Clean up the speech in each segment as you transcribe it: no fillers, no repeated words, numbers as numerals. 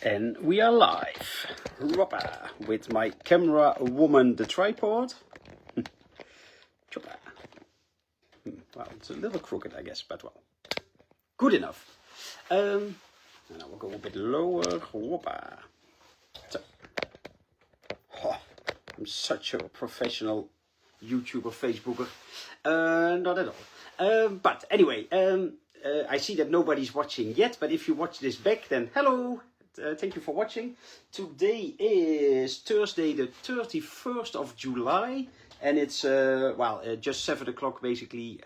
And we are live. Hoppa, with my camera woman, the tripod. Choppa. Well, it's a little crooked, I guess, but well, good enough. And I will go a bit lower. Hoppa. So. Oh, I'm such a professional YouTuber, Facebooker. Not at all. But anyway, I see that nobody's watching yet, but if you watch this back, then hello. Thank you for watching. Today is Thursday the 31st of July and it's just 7 o'clock basically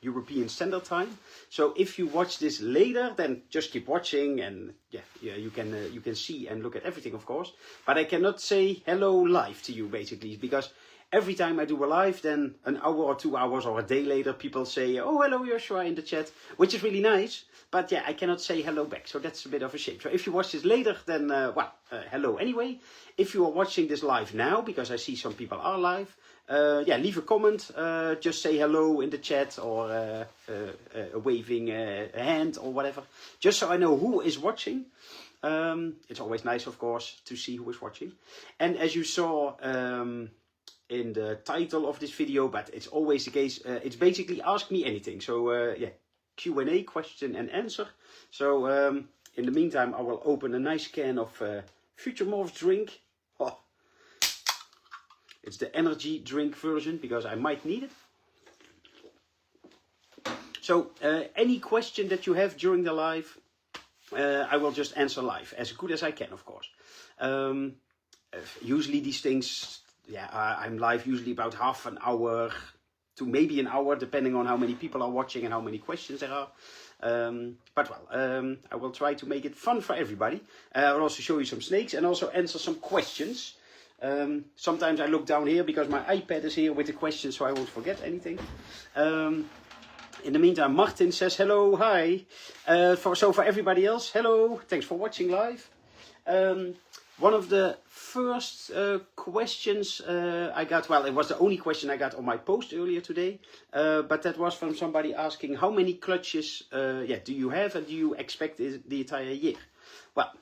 European Standard Time. So if you watch this later, then just keep watching and yeah you can see and look at everything, of course. But I cannot say hello live to you basically because every time I do a live, then an hour or 2 hours or a day later, people say, oh, hello, Joshua, in the chat, which is really nice. But yeah, I cannot say hello back, so that's a bit of a shame. So if you watch this later, then, hello anyway. If you are watching this live now, because I see some people are live, leave a comment, just say hello in the chat or a waving hand or whatever, just so I know who is watching. It's always nice, of course, to see who is watching. And as you saw, in the title of this video, but it's always the case. It's basically ask me anything. So Q&A, question and answer. So in the meantime, I will open a nice can of Future-Morphs drink. Oh. It's the energy drink version because I might need it. So any question that you have during the live, I will just answer live as good as I can, of course. Usually these things. Yeah, I'm live usually about half an hour to maybe an hour, depending on how many people are watching and how many questions there are. I will try to make it fun for everybody. I'll also show you some snakes and also answer some questions. Sometimes I look down here because my iPad is here with the questions, so I won't forget anything. In the meantime, Martin says hello, hi. For everybody else, hello, thanks for watching live. One of the first questions I got, well, it was the only question I got on my post earlier today, but that was from somebody asking how many clutches do you have and do you expect the entire year? Well,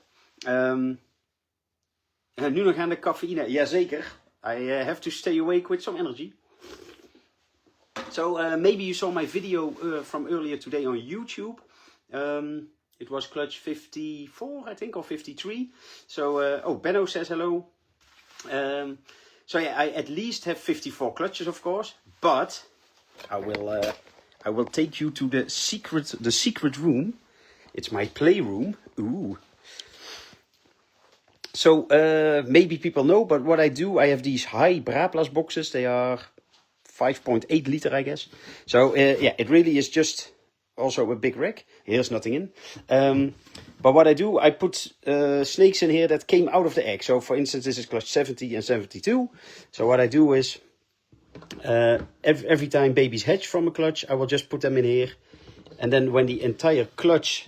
nu nog aan de cafeïne, jazeker. I have to stay awake with some energy. So maybe you saw my video from earlier today on YouTube. It was clutch 54, I think, or 53. So, Benno says hello. I at least have 54 clutches, of course. But I will take you to the secret room. It's my playroom. Ooh. So maybe people know, but what I do, I have these high Braplas boxes. They are 5.8 liter, I guess. So it really is just. Also a big rack. Here's nothing in. But what I do, I put snakes in here that came out of the egg. So for instance, this is clutch 70 and 72. So what I do is, every time babies hatch from a clutch, I will just put them in here. And then when the entire clutch,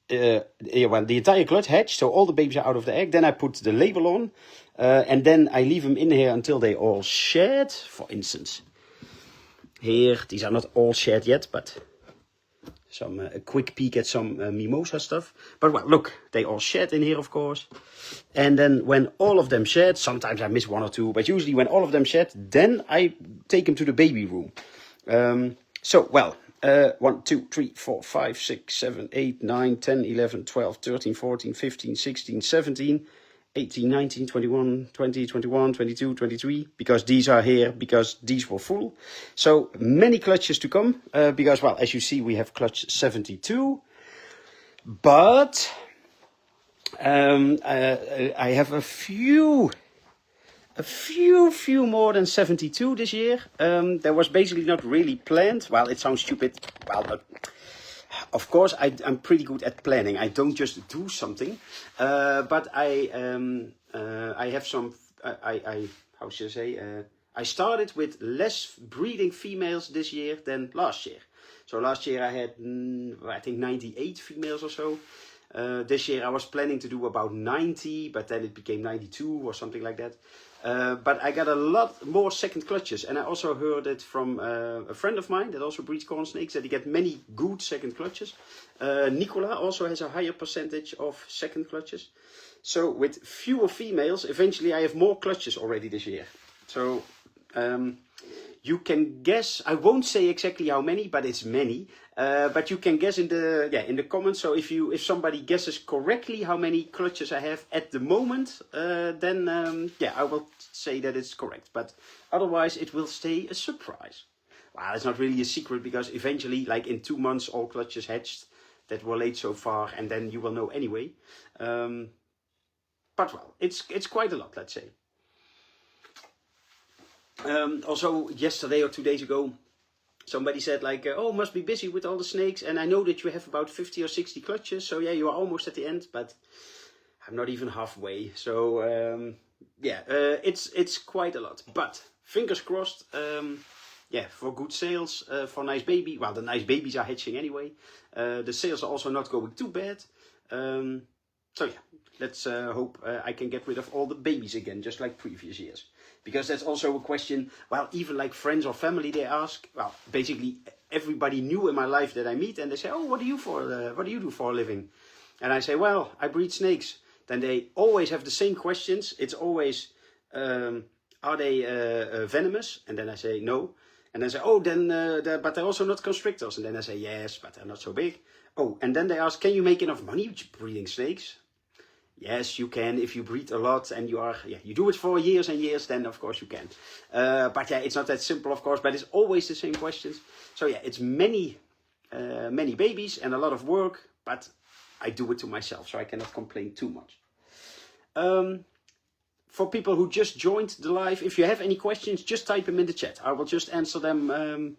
hatch, so all the babies are out of the egg, then I put the label on. And then I leave them in here until they all shed. For instance, here, these are not all shed yet, but a quick peek at some mimosa stuff. But well, look, they all shed in here, of course. And then when all of them shed, sometimes I miss one or two, but usually when all of them shed, then I take them to the baby room. 1, 2, 3, 4, 5, 6, 7, 8, 9, 10, 11, 12, 13, 14, 15, 16, 17, 18, 19, 21, 20, 21, 22, 23, because these are here, because these were full. So many clutches to come, because, well, as you see, we have clutch 72, but I have a few more than 72 this year. That was basically not really planned. Well, it sounds stupid, but of course, I'm pretty good at planning. I don't just do something, but I have some. How should I say? I started with less breeding females this year than last year. So last year I had, I think, 98 females or so. This year I was planning to do about 90, but then it became 92 or something like that. But I got a lot more second clutches, and I also heard it from a friend of mine that also breeds corn snakes, that he get many good second clutches. Nicola also has a higher percentage of second clutches. So with fewer females, eventually I have more clutches already this year. So you can guess, I won't say exactly how many, but it's many. But you can guess in the comments. So if somebody guesses correctly how many clutches I have at the moment, then I will say that it's correct. But otherwise, it will stay a surprise. Well, it's not really a secret, because eventually, like in 2 months, all clutches hatched that were laid so far, and then you will know anyway. But well, it's quite a lot, let's say. Also, yesterday or 2 days ago, somebody said like, oh, must be busy with all the snakes, and I know that you have about 50 or 60 clutches, so yeah, you are almost at the end, but I'm not even halfway. So it's quite a lot, but fingers crossed. For good sales, for nice baby. Well, the nice babies are hatching anyway. The sales are also not going too bad. So yeah, let's hope I can get rid of all the babies again, just like previous years. Because that's also a question, well, even like friends or family, they ask, well, basically everybody new in my life that I meet, and they say, oh, what do you do for a living? And I say, well, I breed snakes. Then they always have the same questions. It's always, are they venomous? And then I say, no. And then they say, oh, then, but they're also not constrictors. And then I say, yes, but they're not so big. Oh, and then they ask, can you make enough money breeding snakes? Yes, you can if you breed a lot and you do it for years and years, then of course you can. But yeah, it's not that simple, of course, but it's always the same questions. So yeah, it's many babies and a lot of work, but I do it to myself, so I cannot complain too much. For people who just joined the live, if you have any questions, just type them in the chat. I will just answer them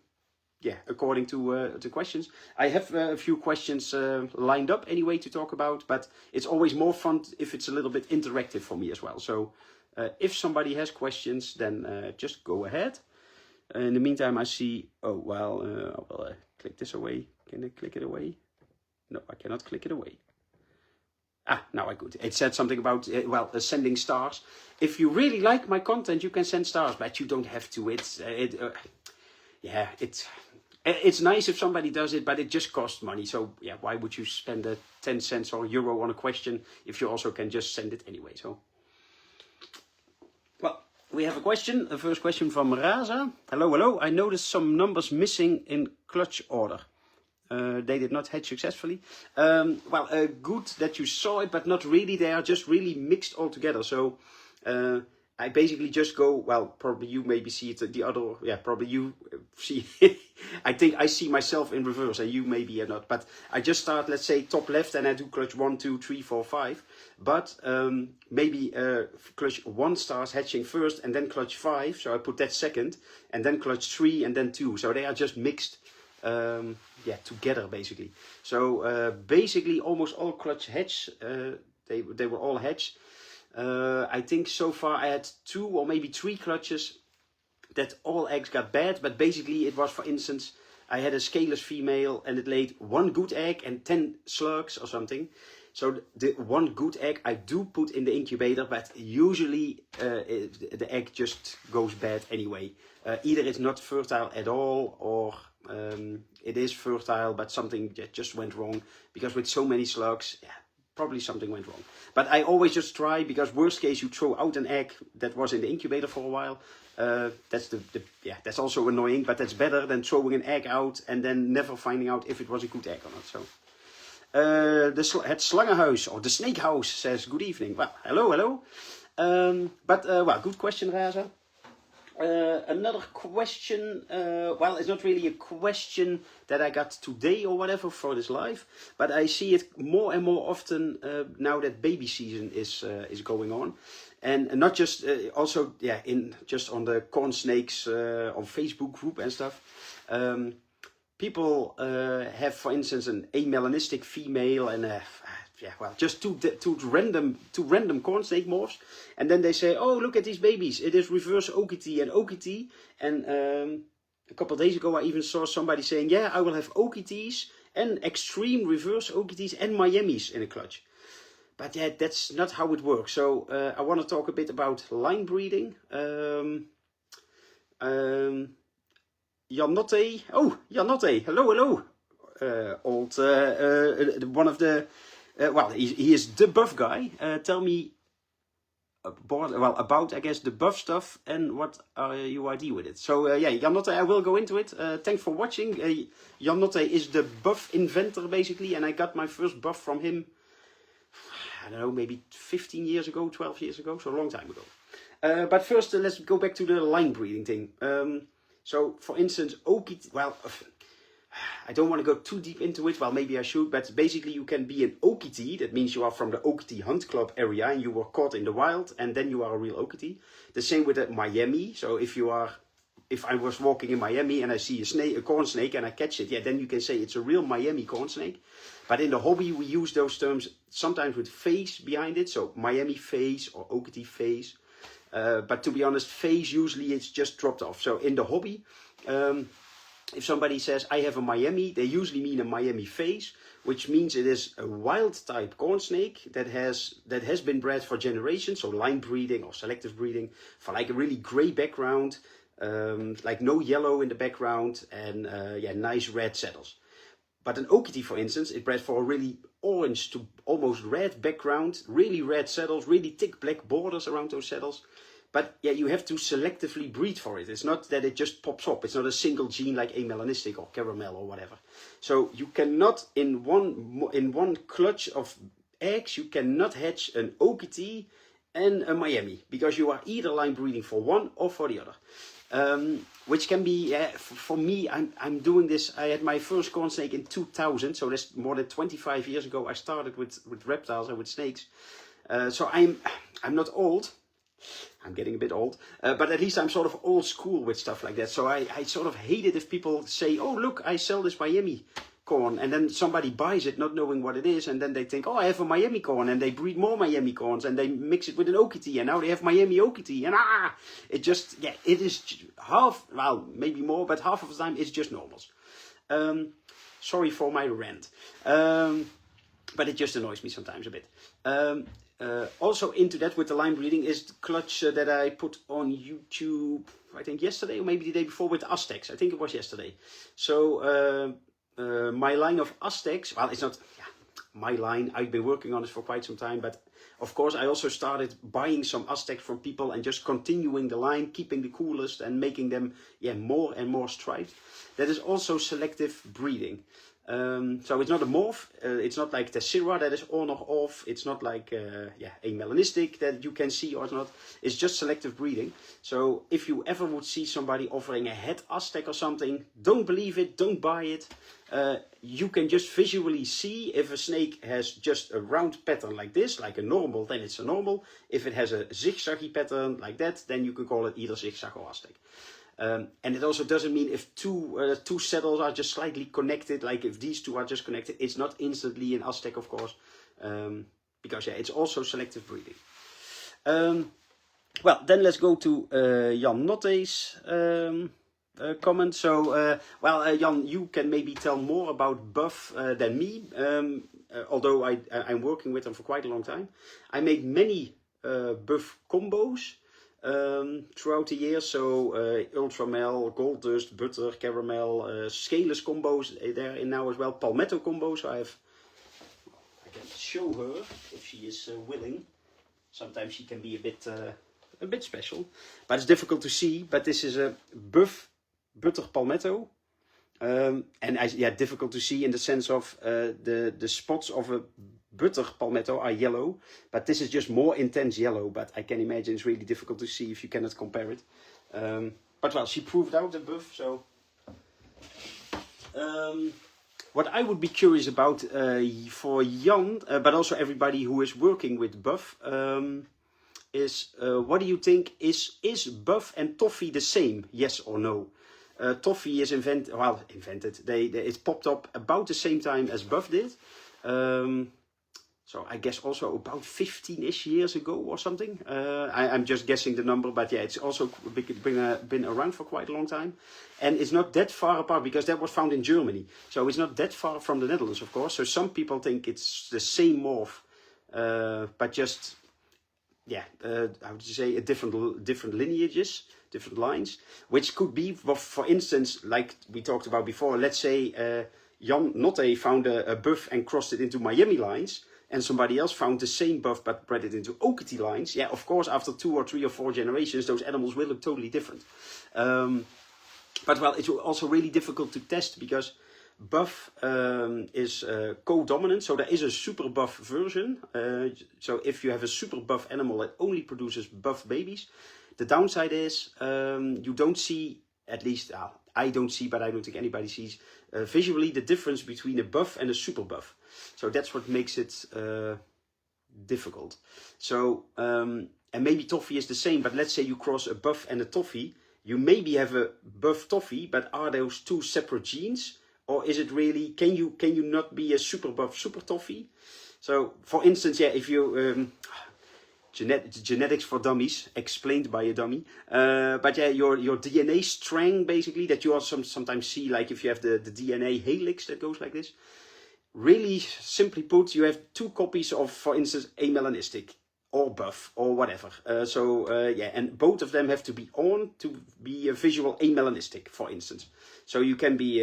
according to the questions. I have a few questions lined up anyway to talk about, but it's always more fun if it's a little bit interactive for me as well. So if somebody has questions, then just go ahead. In the meantime, I see, I will click this away. Can I click it away? No, I cannot click it away. Now I could. It said something about, sending stars. If you really like my content, you can send stars, but you don't have to. It's nice if somebody does it, but it just costs money. So yeah, why would you spend 10 cents or euro on a question if you also can just send it anyway? So, well, we have a question. The first question from Raza. Hello. I noticed some numbers missing in clutch order. They did not hatch successfully. Good that you saw it, but not really. They are just really mixed all together. So I basically just go, well, probably you maybe see it the other, probably you see, I think I see myself in reverse and you maybe are not. But I just start, let's say, top left and I do clutch 1, 2, 3, 4, 5. But maybe clutch 1 starts hatching first and then clutch 5. So I put that second and then clutch 3 and then 2. So they are just mixed. Together basically. So basically almost all clutch hatch, they were all hatched. I think so far I had 2 or maybe 3 clutches that all eggs got bad, but basically it was, for instance, I had a scaleless female and it laid 1 good egg and 10 slugs or something. So the 1 good egg I do put in the incubator, but usually the egg just goes bad anyway. Either it's not fertile at all, or it is fertile, but something just went wrong. Because with so many slugs, probably something went wrong. But I always just try, because worst case you throw out an egg that was in the incubator for a while. That's also annoying, but that's better than throwing an egg out and then never finding out if it was a good egg or not. So. Het slangenhuis, or the snake house, says good evening. Well, hello. Good question, Raza. Another question, it's not really a question that I got today or whatever for this live, but I see it more and more often now that baby season is going on, and not just just on the corn snakes on Facebook group and stuff. People have, for instance, an amelanistic female and just two random corn snake morphs, and then they say, oh, look at these babies, it is reverse Okiti and Okiti. And a couple of days ago I even saw somebody saying, yeah, I will have Okitis and extreme reverse OKTs and Miamis in a clutch. But yeah, that's not how it works. So I want to talk a bit about line breeding. Janotte. Oh, Janotte. Hello. One of the, well, he is the buff guy. Tell me about, I guess, the buff stuff and what are your idea with it. So yeah, Janotte, I will go into it. Thanks for watching. Janotte is the buff inventor, basically, and I got my first buff from him, I don't know, maybe 15 years ago, 12 years ago, so a long time ago. But first, let's go back to the line breeding thing. So, for instance, OKT, well, I don't want to go too deep into it, well, maybe I should, but basically you can be an OKT, that means you are from the OKT Hunt Club area and you were caught in the wild, and then you are a real OKT. The same with a Miami, so if I was walking in Miami and I see a corn snake and I catch it, yeah, then you can say it's a real Miami corn snake. But in the hobby, we use those terms sometimes with phase behind it. So Miami phase or OKT phase. But to be honest, phase usually it's just dropped off. So in the hobby, if somebody says I have a Miami, they usually mean a Miami phase, which means it is a wild type corn snake that has been bred for generations. So line breeding or selective breeding for like a really gray background. Like no yellow in the background and yeah, nice red saddles. But an OKT, for instance, is bred for a really orange to almost red background, really red saddles, really thick black borders around those saddles. But yeah, you have to selectively breed for it. It's not that it just pops up. It's not a single gene like amelanistic or caramel or whatever. So you cannot, in one clutch of eggs, you cannot hatch an OKT and a Miami, because you are either line breeding for one or for the other. Which can be, for me, I'm doing this. I had my first corn snake in 2000, so that's more than 25 years ago. I started with reptiles and with snakes. So I'm not old. I'm getting a bit old, but at least I'm sort of old school with stuff like that. So I sort of hate it if people say, oh, look, I sell this Miami corn, and then somebody buys it not knowing what it is, and then they think, oh, I have a Miami corn, and they breed more Miami corns, and they mix it with an OKT, and now they have Miami OKT, and it just, yeah, it is half, well, maybe more, but half of the time it's just normals. Sorry for my rant, but it just annoys me sometimes a bit. Also into that with the line breeding is the clutch that I put on YouTube, I think yesterday or maybe the day before, with Aztecs. I think it was yesterday. So my line of Aztecs, well, it's not my line. I've been working on it for quite some time, but of course I also started buying some Aztecs from people and just continuing the line, keeping the coolest and making them more and more striped. That is also selective breeding. So it's not a morph, it's not like Tessera that is on or off, it's not like a melanistic that you can see or not, it's just selective breeding. So if you ever would see somebody offering a het Aztec or something, don't believe it, don't buy it. You can just visually see if a snake has just a round pattern like this, like a normal, then it's a normal. If it has a zigzaggy pattern like that, then you can call it either zigzag or Aztec. And it also doesn't mean if two saddles are just slightly connected, like if these two are just connected, it's not instantly an Aztec, of course, because it's also selective breeding. Well, then let's go to Jan Notte's comment. So, Jan, you can maybe tell more about buff than me, although I'm working with them for quite a long time. I make many buff combos. Throughout the year, so Ultramel, Gold Dust, Butter, Caramel, Scaleless combos there in now as well, Palmetto combos. I can show her if she is willing. Sometimes she can be a bit special, but it's difficult to see. But this is a buff Butter Palmetto, and difficult to see in the sense of the spots of a Butter Palmetto are yellow, but this is just more intense yellow, but I can imagine it's really difficult to see if you cannot compare it. But well, she proved out the buff, so... what I would be curious about for Jan, but also everybody who is working with buff, is what do you think, is buff and toffee the same, yes or no? Toffee is invented, it popped up about the same time as buff did. So I guess also about 15-ish years ago or something. I'm just guessing the number, but yeah, it's also been around for quite a long time. And it's not that far apart because that was found in Germany. So it's not that far from the Netherlands, of course. So some people think it's the same morph, but just, yeah, how would you say, a different lineages, different lines, which could be, for instance, like we talked about before, let's say Jan Notte found a buff and crossed it into Miami lines, and somebody else found the same buff but bred it into Okati lines. Yeah, of course, after 2 or 3 or 4 generations, those animals will look totally different. But well, it's also really difficult to test because buff is co-dominant, so there is a super buff version. So if you have a super buff animal that only produces buff babies, the downside is you don't see, at least I don't see, but I don't think anybody sees, visually the difference between a buff and a super buff. So that's what makes it difficult. So, and maybe toffee is the same, but let's say you cross a buff and a toffee, you maybe have a buff toffee, but are those 2 separate genes? Or is it really, can you not be a super buff super toffee? So, for instance, yeah, if you, genetics for dummies, explained by a dummy. But yeah, your DNA strand, basically, that you also sometimes see, like if you have the DNA helix that goes like this. Really simply put, you have 2 copies of, for instance, amelanistic or buff or whatever. Yeah, and both of them have to be on to be a visual amelanistic, for instance. So you can be,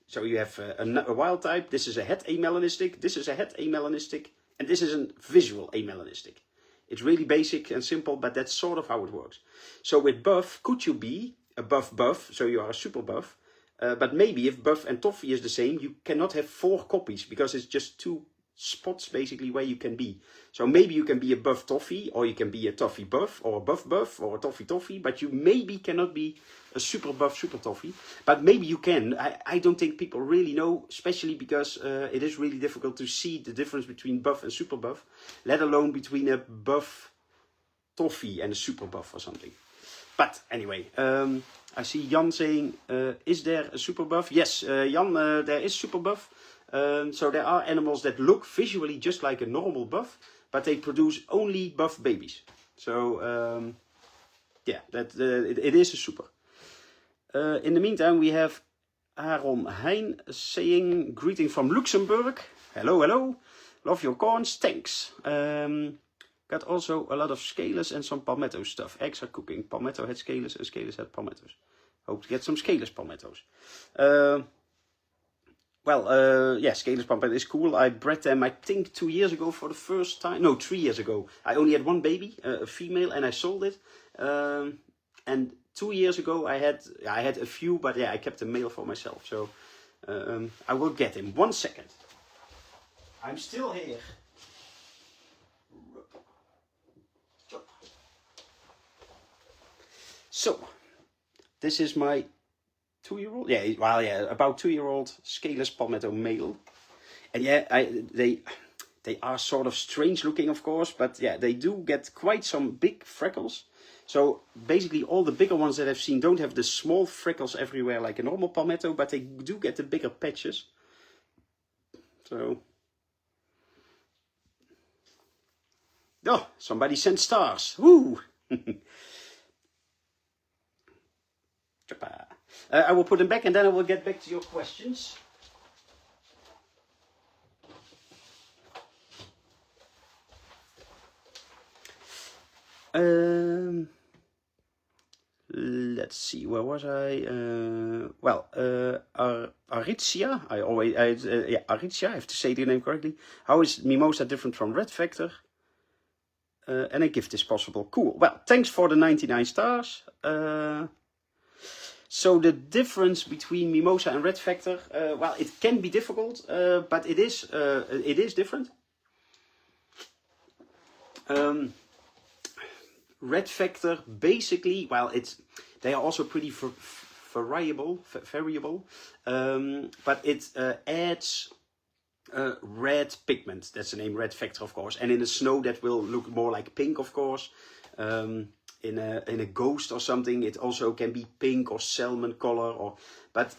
so you have a wild type, this is a het amelanistic, this is a het amelanistic, and this is a visual amelanistic. It's really basic and simple, but that's sort of how it works. So with buff, could you be a buff, so you are a super buff, but maybe if buff and toffee is the same, you cannot have 4 copies because it's just 2 spots basically where you can be. So maybe you can be a buff toffee, or you can be a toffee buff, or a buff, or a toffee, but you maybe cannot be a super buff super toffee. But maybe you can. I don't think people really know, especially because it is really difficult to see the difference between buff and super buff, let alone between a buff toffee and a super buff or something. But anyway, I see Jan saying, is there a super buff? Yes, Jan, there is super buff. So there are animals that look visually just like a normal buff, but they produce only buff babies. So yeah, it is a super. In the meantime, we have Aaron Hein saying, greeting from Luxembourg. Hello, hello. Love your corns. Thanks. Got also a lot of scalers and some palmetto stuff. Eggs are cooking. Palmetto had scalers and scalers had palmettos. Hope to get some scalers palmettos. Yeah, scalers palmetto is cool. I bred them, I think, 2 years ago for the first time. No, 3 years ago. I only had 1 baby, a female, and I sold it. And 2 years ago I had a few, but yeah, I kept a male for myself. So I will get him. 1 second. I'm still here. So, this is my 2-year-old. Yeah, well, yeah, about 2-year-old scaleless palmetto male. And yeah, they are sort of strange looking, of course, but yeah, they do get quite some big freckles. So basically all the bigger ones that I've seen don't have the small freckles everywhere like a normal palmetto, but they do get the bigger patches. So, oh, somebody sent stars. Woo! I will put them back and then I will get back to your questions. Let's see, where was I? Aritzia. Aritzia, I have to say the name correctly. How is Mimosa different from Red Factor? And a gift is possible. Cool. Well, thanks for the 99 stars. So the difference between Mimosa and Red Factor, well, it can be difficult, but it is different. Red Factor, basically, well, they are also pretty variable, but it adds red pigment. That's the name, Red Factor, of course. And in the snow, that will look more like pink, of course. in a ghost or something, it also can be pink or salmon color, but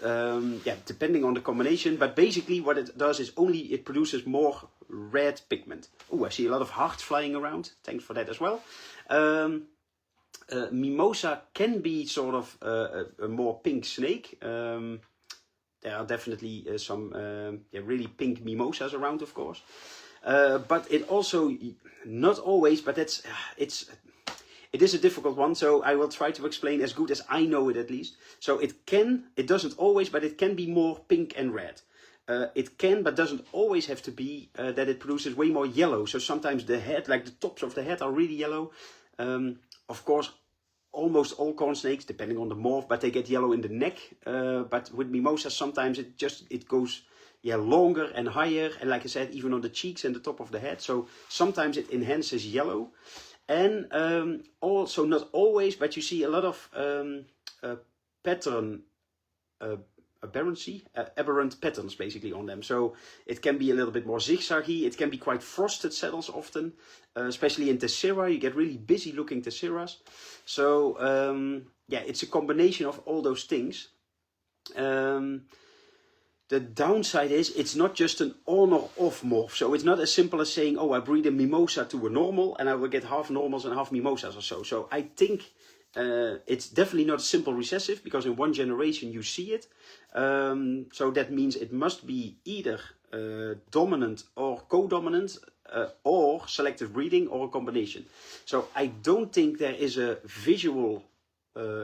yeah, depending on the combination. But basically what it does is it produces more red pigment. Oh, I see a lot of hearts flying around. Thanks for that as well. Mimosa can be sort of a more pink snake. There are definitely some really pink mimosas around, of course. But it also, not always, but it is a difficult one, so I will try to explain as good as I know it at least. So it doesn't always, but it can be more pink and red. It can, but doesn't always have to be that it produces way more yellow. So sometimes the head, like the tops of the head, are really yellow. Of course, almost all corn snakes, depending on the morph, but they get yellow in the neck. But with mimosas, sometimes it goes longer and higher, and like I said, even on the cheeks and the top of the head. So sometimes it enhances yellow, and also not always, but you see a lot of pattern aberrant patterns basically on them. So it can be a little bit more zigzaggy. It can be quite frosted saddles often, especially in tessera. You get really busy looking tesseras. So yeah, it's a combination of all those things. The downside is it's not just an on or off morph. So it's not as simple as saying, oh, I breed a mimosa to a normal and I will get half normals and half mimosas or so. So I think it's definitely not simple recessive, because in one generation you see it. So that means it must be either dominant or co-dominant, or selective breeding, or a combination. So I don't think there is a visual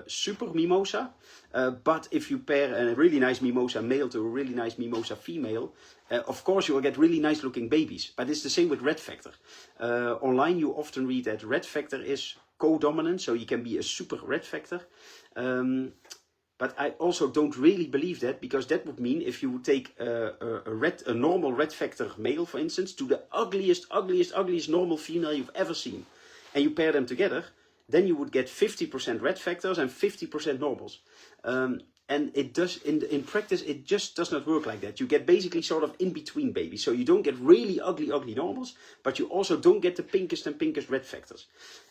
super mimosa, but if you pair a really nice mimosa male to a really nice mimosa female, of course you will get really nice looking babies. But it's the same with red factor. Online you often read that red factor is co-dominant, so you can be a super red factor. But I also don't really believe that, because that would mean if you would take a normal red factor male, for instance, to the ugliest normal female you've ever seen, and you pair them together, then you would get 50% red factors and 50% normals. And it does, in practice, it just does not work like that. You get basically sort of in between babies. So you don't get really ugly normals, but you also don't get the pinkest red factors.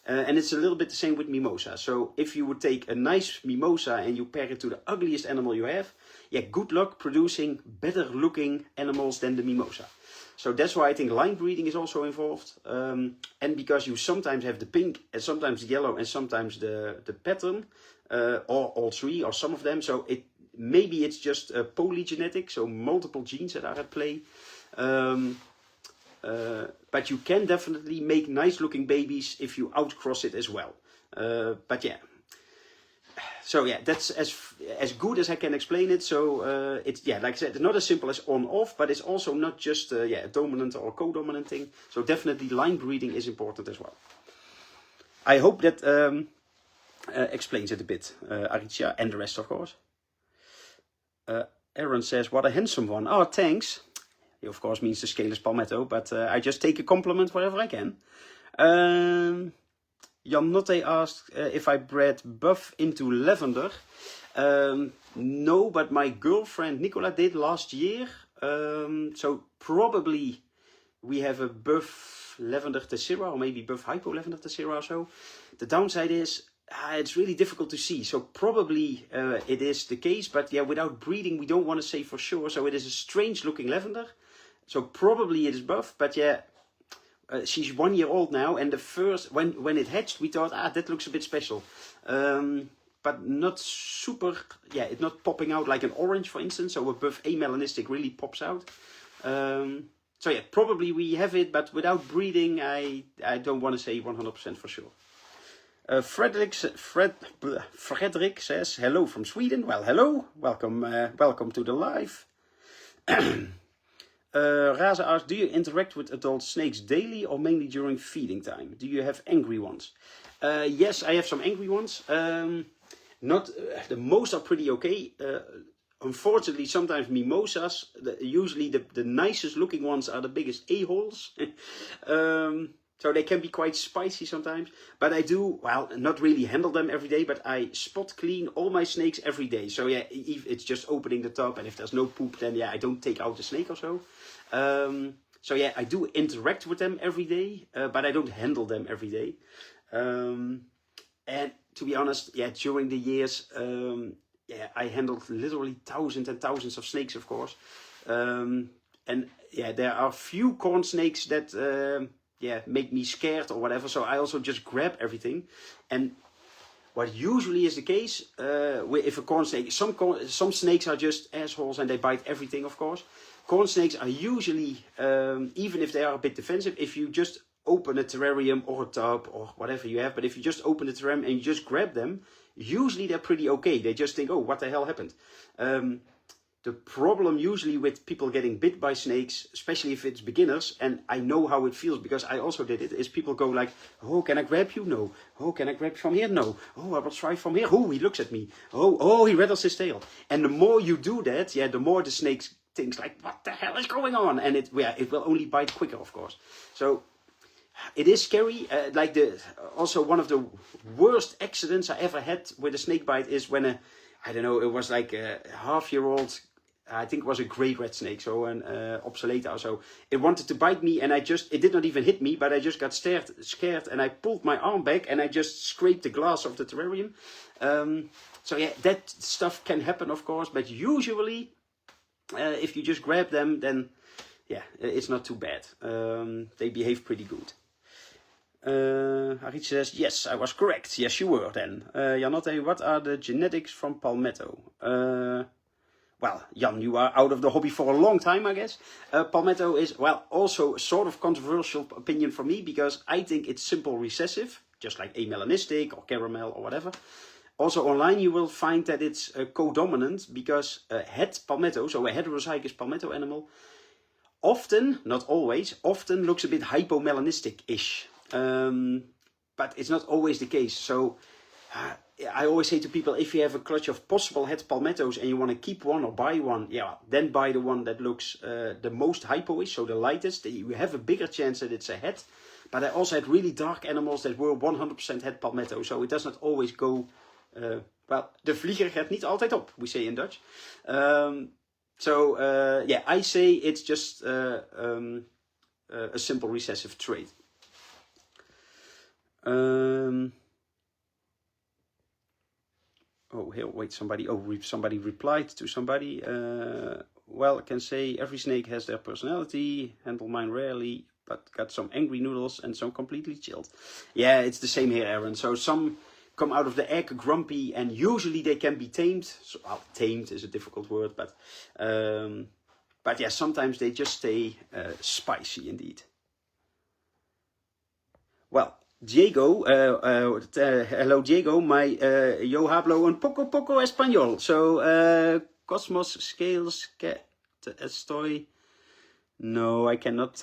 And it's a little bit the same with mimosa. So if you would take a nice mimosa and you pair it to the ugliest animal you have, yeah, good luck producing better looking animals than the mimosa. So that's why I think line breeding is also involved. And because you sometimes have the pink and sometimes the yellow and sometimes the pattern, or all three or some of them. So maybe it's just polygenetic, so multiple genes that are at play. But you can definitely make nice looking babies if you outcross it as well. But yeah. So yeah, that's as good as I can explain it. So it's, yeah, like I said, it's not as simple as on-off, but it's also not just a dominant or co-dominant thing. So definitely line breeding is important as well. I hope that explains it a bit, Aricia, and the rest, of course. Aaron says, what a handsome one. Oh, thanks. He, of course, means the scaleless palmetto, but I just take a compliment wherever I can. Jan Notte asked if I bred buff into lavender. No, but my girlfriend Nicola did last year. So probably we have a buff lavender tessera, or maybe buff hypo lavender tessera or so. The downside is it's really difficult to see. So probably it is the case, but yeah, without breeding, we don't want to say for sure. So it is a strange looking lavender. So probably it is buff, but yeah. She's 1 year old now, and the first, when it hatched, we thought, that looks a bit special. But not super, yeah, it's not popping out like an orange, for instance. So a buff amelanistic really pops out. So yeah, probably we have it, but without breeding, I don't want to say 100% for sure. Frederick says, hello from Sweden. Well, hello, welcome to the live. Raza asks, do you interact with adult snakes daily or mainly during feeding time? Do you have angry ones? Yes, I have some angry ones. Not the most are pretty okay. Unfortunately, sometimes mimosas, usually the nicest looking ones are the biggest a-holes. So they can be quite spicy sometimes. But I do, well, not really handle them every day, but I spot clean all my snakes every day. So yeah, it's just opening the tub, and if there's no poop, then yeah, I don't take out the snake or so. So yeah, I do interact with them every day, but I don't handle them every day. And to be honest, yeah, during the years, yeah, I handled literally thousands and thousands of snakes, of course. And yeah, there are few corn snakes that yeah, make me scared or whatever. So I also just grab everything. And what usually is the case if a corn snake, some snakes are just assholes and they bite everything, of course. Corn snakes are usually, even if they are a bit defensive, if you just open a terrarium or a tub or whatever you have, but if you just open the terrarium and you just grab them, usually they're pretty okay. They just think, oh, what the hell happened? The problem usually with people getting bit by snakes, especially if it's beginners, and I know how it feels because I also did it, is people go like, oh, can I grab you? No. Oh, can I grab from here? No. Oh, I will try from here. Oh, he looks at me. Oh, he rattles his tail. And the more you do that, yeah, the more the snake thinks like, what the hell is going on? And it will only bite quicker, of course. So it is scary. Also one of the worst accidents I ever had with a snake bite is when I don't know, it was like a half-year-old, I think it was a great red snake, so an obsoleta or so. It wanted to bite me and it did not even hit me, but I just got scared and I pulled my arm back and I just scraped the glass of the terrarium. So yeah, that stuff can happen, of course, but usually if you just grab them, then yeah, it's not too bad. They behave pretty good. Harit says, yes, I was correct. Yes, you were then. Janotte, what are the genetics from Palmetto? Well, Jan, you are out of the hobby for a long time, I guess. Palmetto is, well, also a sort of controversial opinion for me because I think it's simple recessive, just like amelanistic or caramel or whatever. Also online you will find that it's codominant because het palmetto, so a heterozygous palmetto animal, often, not always, often looks a bit hypomelanistic-ish. But it's not always the case. So I always say to people, if you have a clutch of possible het palmettos and you want to keep one or buy one, yeah, then buy the one that looks the most hypo-ish, so the lightest. You have a bigger chance that it's a het. But I also had really dark animals that were 100% het palmetto, so it does not always go... well, de vlieger gaat niet altijd op, we say in Dutch. So yeah, I say it's just a simple recessive trait. Oh, here, wait, somebody replied to somebody. Well, I can say every snake has their personality. Handle mine rarely, but got some angry noodles and some completely chilled. Yeah, it's the same here, Aaron. So some come out of the egg grumpy, and usually they can be tamed. So, well, tamed is a difficult word, but yeah, sometimes they just stay spicy indeed. Well, Diego, hello Diego, yo hablo un poco español. So, Cosmos Scales, estoy... No, I cannot.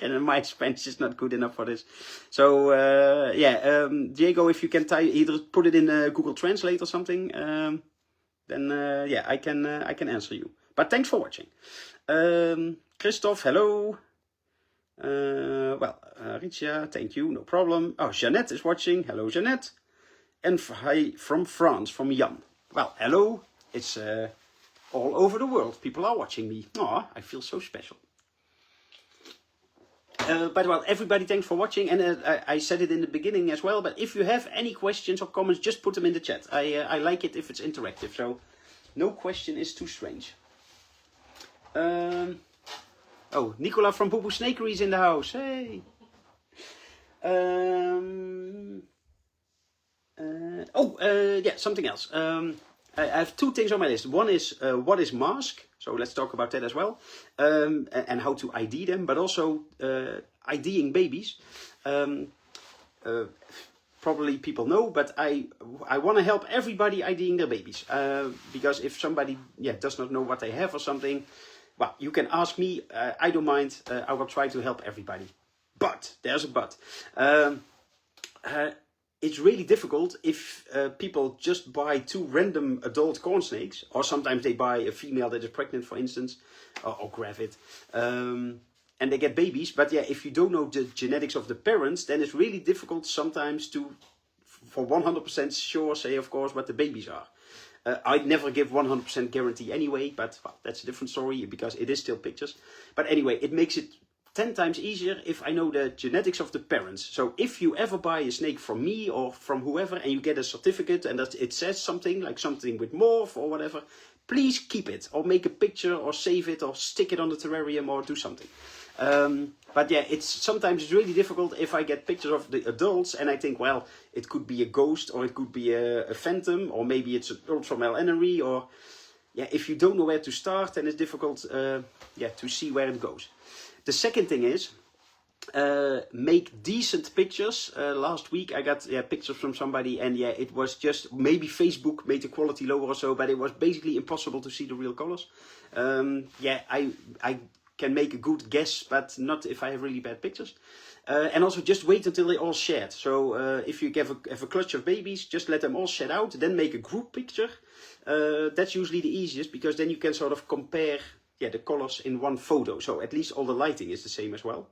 My Spanish is not good enough for this. So yeah, Diego, if you can either put it in Google Translate or something, then yeah, I can answer you. But thanks for watching. Christophe, hello. Well, Richa, thank you, no problem. Oh, Jeannette is watching. Hello, Jeannette. And hi from France, from Jan. Well, hello. It's all over the world. People are watching me. Aw, I feel so special. But well, everybody, thanks for watching. And I said it in the beginning as well, but if you have any questions or comments, just put them in the chat. I like it if it's interactive, so no question is too strange. Oh, Nicola from Boo Boo Snakery is in the house. Hey! Yeah, something else. I have two things on my list. One is what is mask? So let's talk about that as well. And how to ID them, but also IDing babies. Probably people know, but I want to help everybody IDing their babies. Because if somebody does not know what they have or something, well, you can ask me. I don't mind. I will try to help everybody. But, there's a but. It's really difficult if people just buy two random adult corn snakes, or sometimes they buy a female that is pregnant, for instance, or gravid, and they get babies. But yeah, if you don't know the genetics of the parents, then it's really difficult sometimes to, for 100% sure, say, of course, what the babies are. I'd never give 100% guarantee anyway, but well, that's a different story because it is still pictures. But anyway, it makes it 10 times easier if I know the genetics of the parents. So if you ever buy a snake from me or from whoever and you get a certificate and that it says something, like something with morph or whatever, please keep it or make a picture or save it or stick it on the terrarium or do something. But yeah, sometimes it's really difficult if I get pictures of the adults and I think, well, it could be a ghost or it could be a phantom or maybe it's an ultra male enemy, or yeah, if you don't know where to start, then it's difficult to see where it goes. The second thing is, make decent pictures. Last week I got pictures from somebody and yeah, it was just, maybe Facebook made the quality lower or so, but it was basically impossible to see the real colors. I can make a good guess, but not if I have really bad pictures. And also just wait until they all shed. So if you have a clutch of babies, just let them all shed out, then make a group picture. That's usually the easiest, because then you can sort of compare the colors in one photo. So at least all the lighting is the same as well.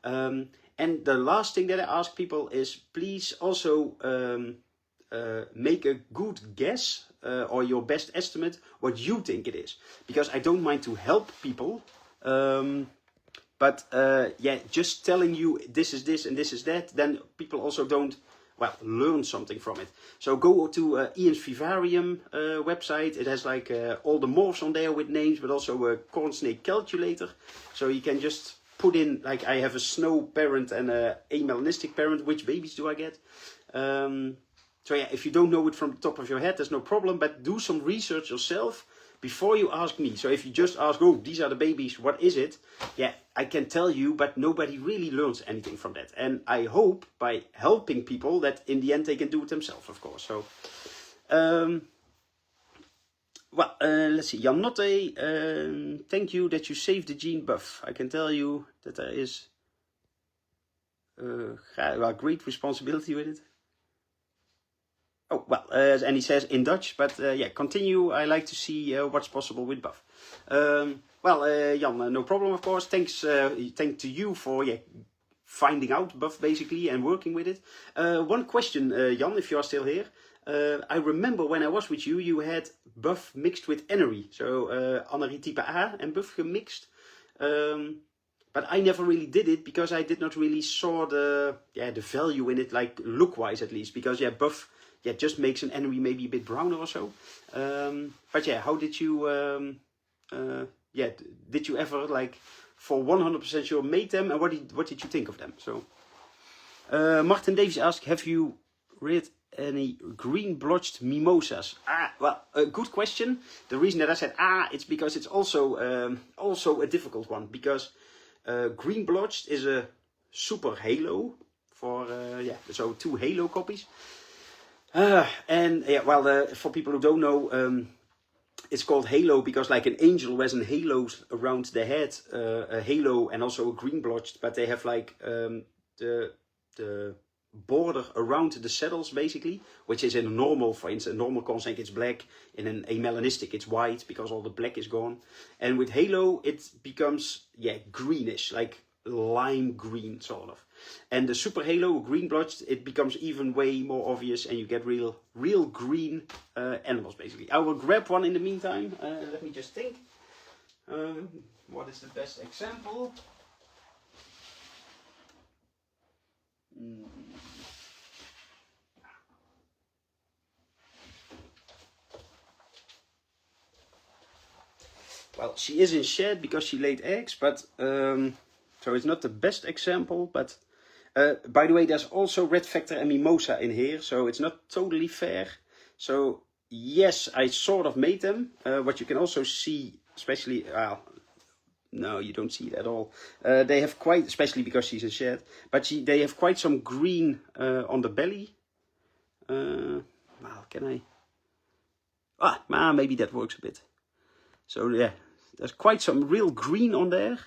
And the last thing that I ask people is, please also make a good guess or your best estimate what you think it is. Because I don't mind to help people. But just telling you this is this and this is that, then people also don't, learn something from it. So go to Ian's Vivarium website. It has like all the morphs on there with names, but also a corn snake calculator. So you can just put in, like, I have a snow parent and a amelanistic parent. Which babies do I get? So yeah, if you don't know it from the top of your head, there's no problem. But do some research yourself before you ask me. So if you just ask, oh, these are the babies, what is it? Yeah, I can tell you, but nobody really learns anything from that. And I hope by helping people that in the end they can do it themselves, of course. So, let's see. Janotte, thank you that you saved the gene buff. I can tell you that there is great responsibility with it. Oh, and he says in Dutch, but continue. I like to see what's possible with buff. Jan, no problem, of course. Thanks to you for finding out buff, basically, and working with it. One question, Jan, if you are still here. I remember when I was with you, you had buff mixed with Enery. So Enery type A and buff gemixed. But I never really did it because I did not really saw the value in it, like look-wise at least. Because buff just makes an Enery maybe a bit browner or so. How did you did you ever, like, for 100% sure made them, and what did you think of them? So Martin Davies asks, have you read any green blotched mimosas? Good question. The reason that I said it's because it's also a difficult one, because green blotched is a super halo for so 2 halo copies. For people who don't know, it's called halo because, like, an angel wears an halo around the head, a halo and also a green blotched, but they have like the border around the saddles basically, which is in a normal, for instance, a normal corn snake it's black, in an amelanistic it's white because all the black is gone, and with halo it becomes greenish, like lime green sort of. And the super halo green blotched, it becomes even way more obvious, and you get real green animals basically. I will grab one in the meantime. Let me just think. What is the best example? Well, she is in shed because she laid eggs, but so it's not the best example. But by the way, there's also Red Factor and Mimosa in here, so it's not totally fair. So yes, I sort of made them. What you can also see, especially, no, you don't see it at all. They have quite, especially because she's in shed, but they have quite some green on the belly. Can I? Maybe that works a bit. So yeah, there's quite some real green on there.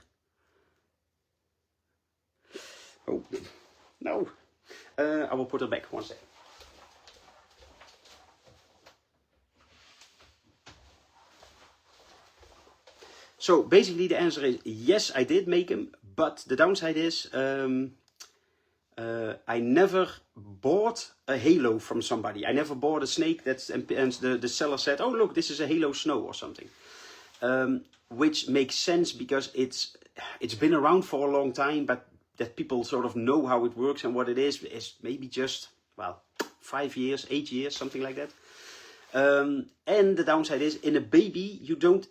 Oh, no. I will put her back one second. So basically the answer is yes, I did make them, but the downside is I never bought a halo from somebody. I never bought a snake and the seller said, oh look, this is a halo snow or something. which makes sense because it's been around for a long time, but that people sort of know how it works and what it is maybe just, well, 5 years, 8 years, something like that. And the downside is, in a baby, you don't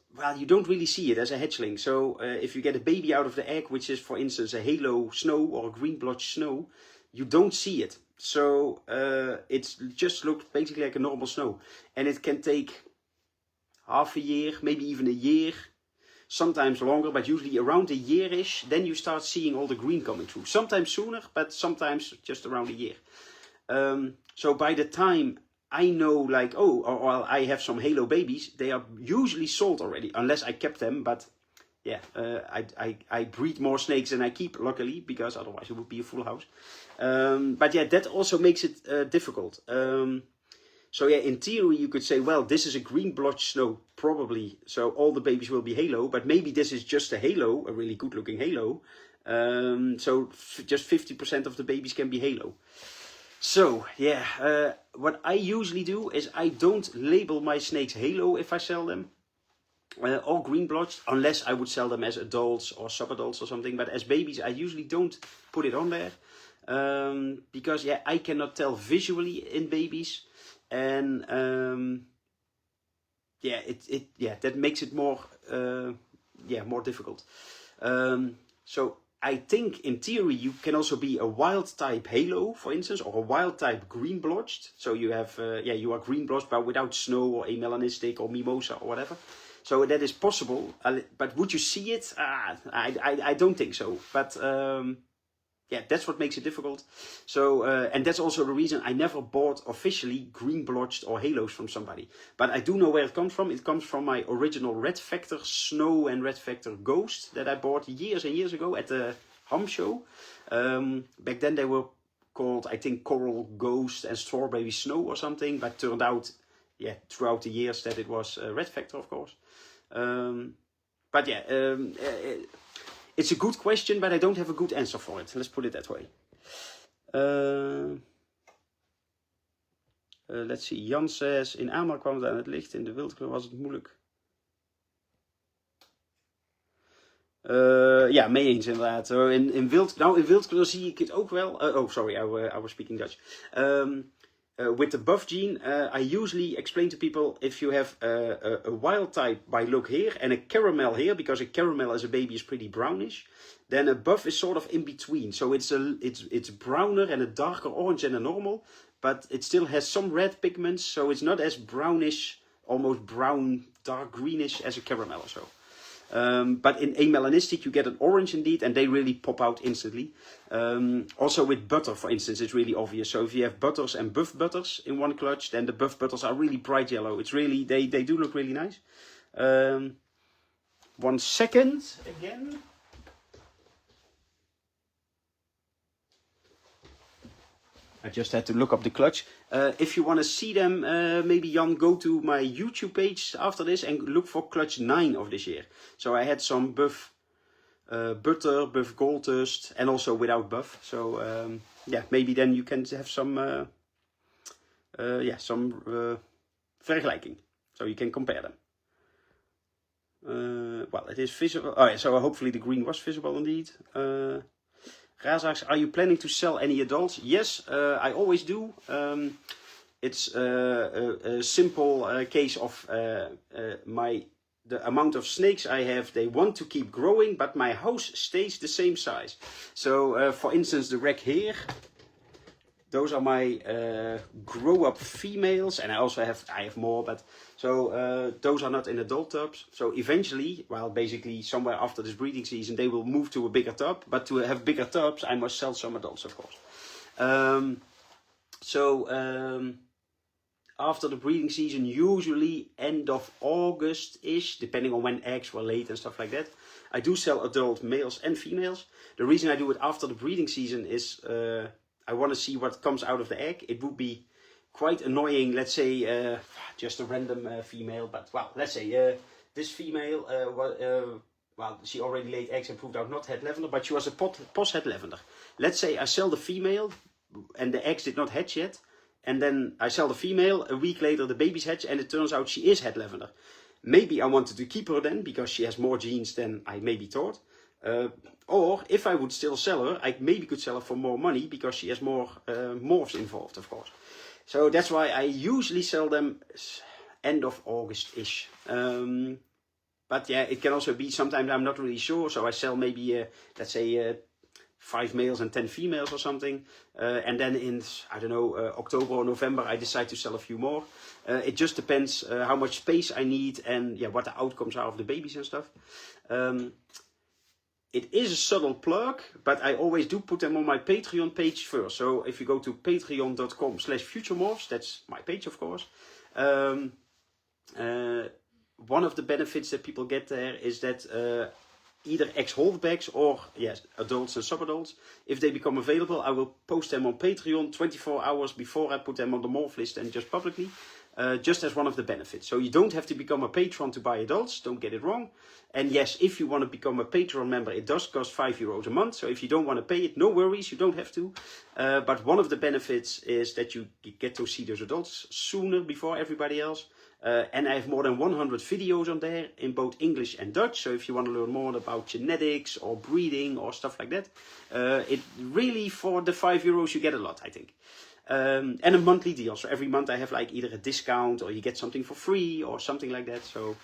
really see it as a hatchling. So if you get a baby out of the egg, which is, for instance, a halo snow or a green blotch snow, you don't see it. So it just looks basically like a normal snow. And it can take half a year, maybe even a year, sometimes longer, but usually around a year-ish, then you start seeing all the green coming through. Sometimes sooner, but sometimes just around a year. So by the time I know, like, oh, well, I have some halo babies, they are usually sold already, unless I kept them. But yeah, I breed more snakes than I keep, luckily, because otherwise it would be a full house. But yeah, that also makes it difficult. So yeah, in theory, you could say, well, this is a green blotch snow, probably, so all the babies will be halo, but maybe this is just a halo, a really good looking halo. So just 50% of the babies can be halo. So yeah, what I usually do is I don't label my snakes halo if I sell them, or green blotched, unless I would sell them as adults or sub-adults or something. But as babies, I usually don't put it on there, because yeah, I cannot tell visually in babies, and yeah, that makes it more more difficult. So I think in theory you can also be a wild type halo, for instance, or a wild type green blotched. So you have you are green blotched but without snow or amelanistic or mimosa or whatever. So that is possible, but would you see it? I don't think so. But yeah, that's what makes it difficult. So and that's also the reason I never bought officially green blotched or halos from somebody. But I do know where it comes from. It comes from my original Red Factor Snow and Red Factor Ghost that I bought years and years ago at the Ham show. Back then they were called, I think, Coral Ghost and Strawberry Snow or something. But turned out, yeah, throughout the years that it was Red Factor, of course. But yeah, it's a good question, but I don't have a good answer for it. Let's put it that way. Let's see. Jan says, in Amar kwam het aan het licht, in de wildkleur was het moeilijk. Ja, mee eens inderdaad. In wildkleur zie ik het ook wel. Oh, sorry, I was speaking Dutch. With the buff gene, I usually explain to people, if you have a wild type by look here and a caramel here, because a caramel as a baby is pretty brownish, then a buff is sort of in between. So it's browner and a darker orange than a normal, but it still has some red pigments, so it's not as brownish, almost brown, dark greenish as a caramel or so. But in amelanistic you get an orange indeed, and they really pop out instantly. Also with butter, for instance, it's really obvious. So if you have butters and buff butters in one clutch, then the buff butters are really bright yellow. It's really, they do look really nice. 1 second again. I just had to look up the clutch. If you want to see them, maybe Jan, go to my YouTube page after this and look for clutch 9 of this year. So I had some buff butter, buff gold dust, and also without buff. So yeah, maybe then you can have some vergelijking. So you can compare them. Well, it is visible. Oh yeah, so hopefully the green was visible indeed. Razaks, are you planning to sell any adults? Yes, I always do. It's a simple case of the amount of snakes I have. They want to keep growing, but my house stays the same size. So, for instance, the rack here, those are my grow-up females, and I also have more, but so those are not in adult tubs. So eventually, well, basically somewhere after this breeding season, they will move to a bigger tub. But to have bigger tubs, I must sell some adults, of course. After the breeding season, usually end of August-ish, depending on when eggs were laid and stuff like that, I do sell adult males and females. The reason I do it after the breeding season is I want to see what comes out of the egg. It would be quite annoying, let's say, just a random female, but well, let's say this female, well, she already laid eggs and proved out not het lavender, but she was a pos het lavender. Let's say I sell the female and the eggs did not hatch yet, and then I sell the female, a week later the babies hatch and it turns out she is het lavender. maybe I wanted to keep her then because she has more genes than I maybe thought. Or if I would still sell her, I maybe could sell her for more money because she has more morphs involved, of course. So that's why I usually sell them end of August-ish. But yeah, it can also be sometimes I'm not really sure. So I sell maybe, let's say, 5 males and 10 females or something. And then in, I don't know, October or November, I decide to sell a few more. It just depends how much space I need and yeah, what the outcomes are of the babies and stuff. It is a subtle plug, but I always do put them on my Patreon page first. So if you go to patreon.com/FutureMorphs, that's my page, of course. One of the benefits that people get there is that either ex-holdbacks or yes, adults and sub-adults, if they become available, I will post them on Patreon 24 hours before I put them on the morph list and just publicly, just as one of the benefits. So you don't have to become a patron to buy adults, don't get it wrong. And yes, if you want to become a Patreon member, it does cost €5 a month. So if you don't want to pay it, no worries, you don't have to. But one of the benefits is that you get to see those adults sooner before everybody else. And I have more than 100 videos on there in both English and Dutch. So if you want to learn more about genetics or breeding or stuff like that, it really, for the €5 you get a lot, I think. And a monthly deal. So every month I have like either a discount or you get something for free or something like that. So,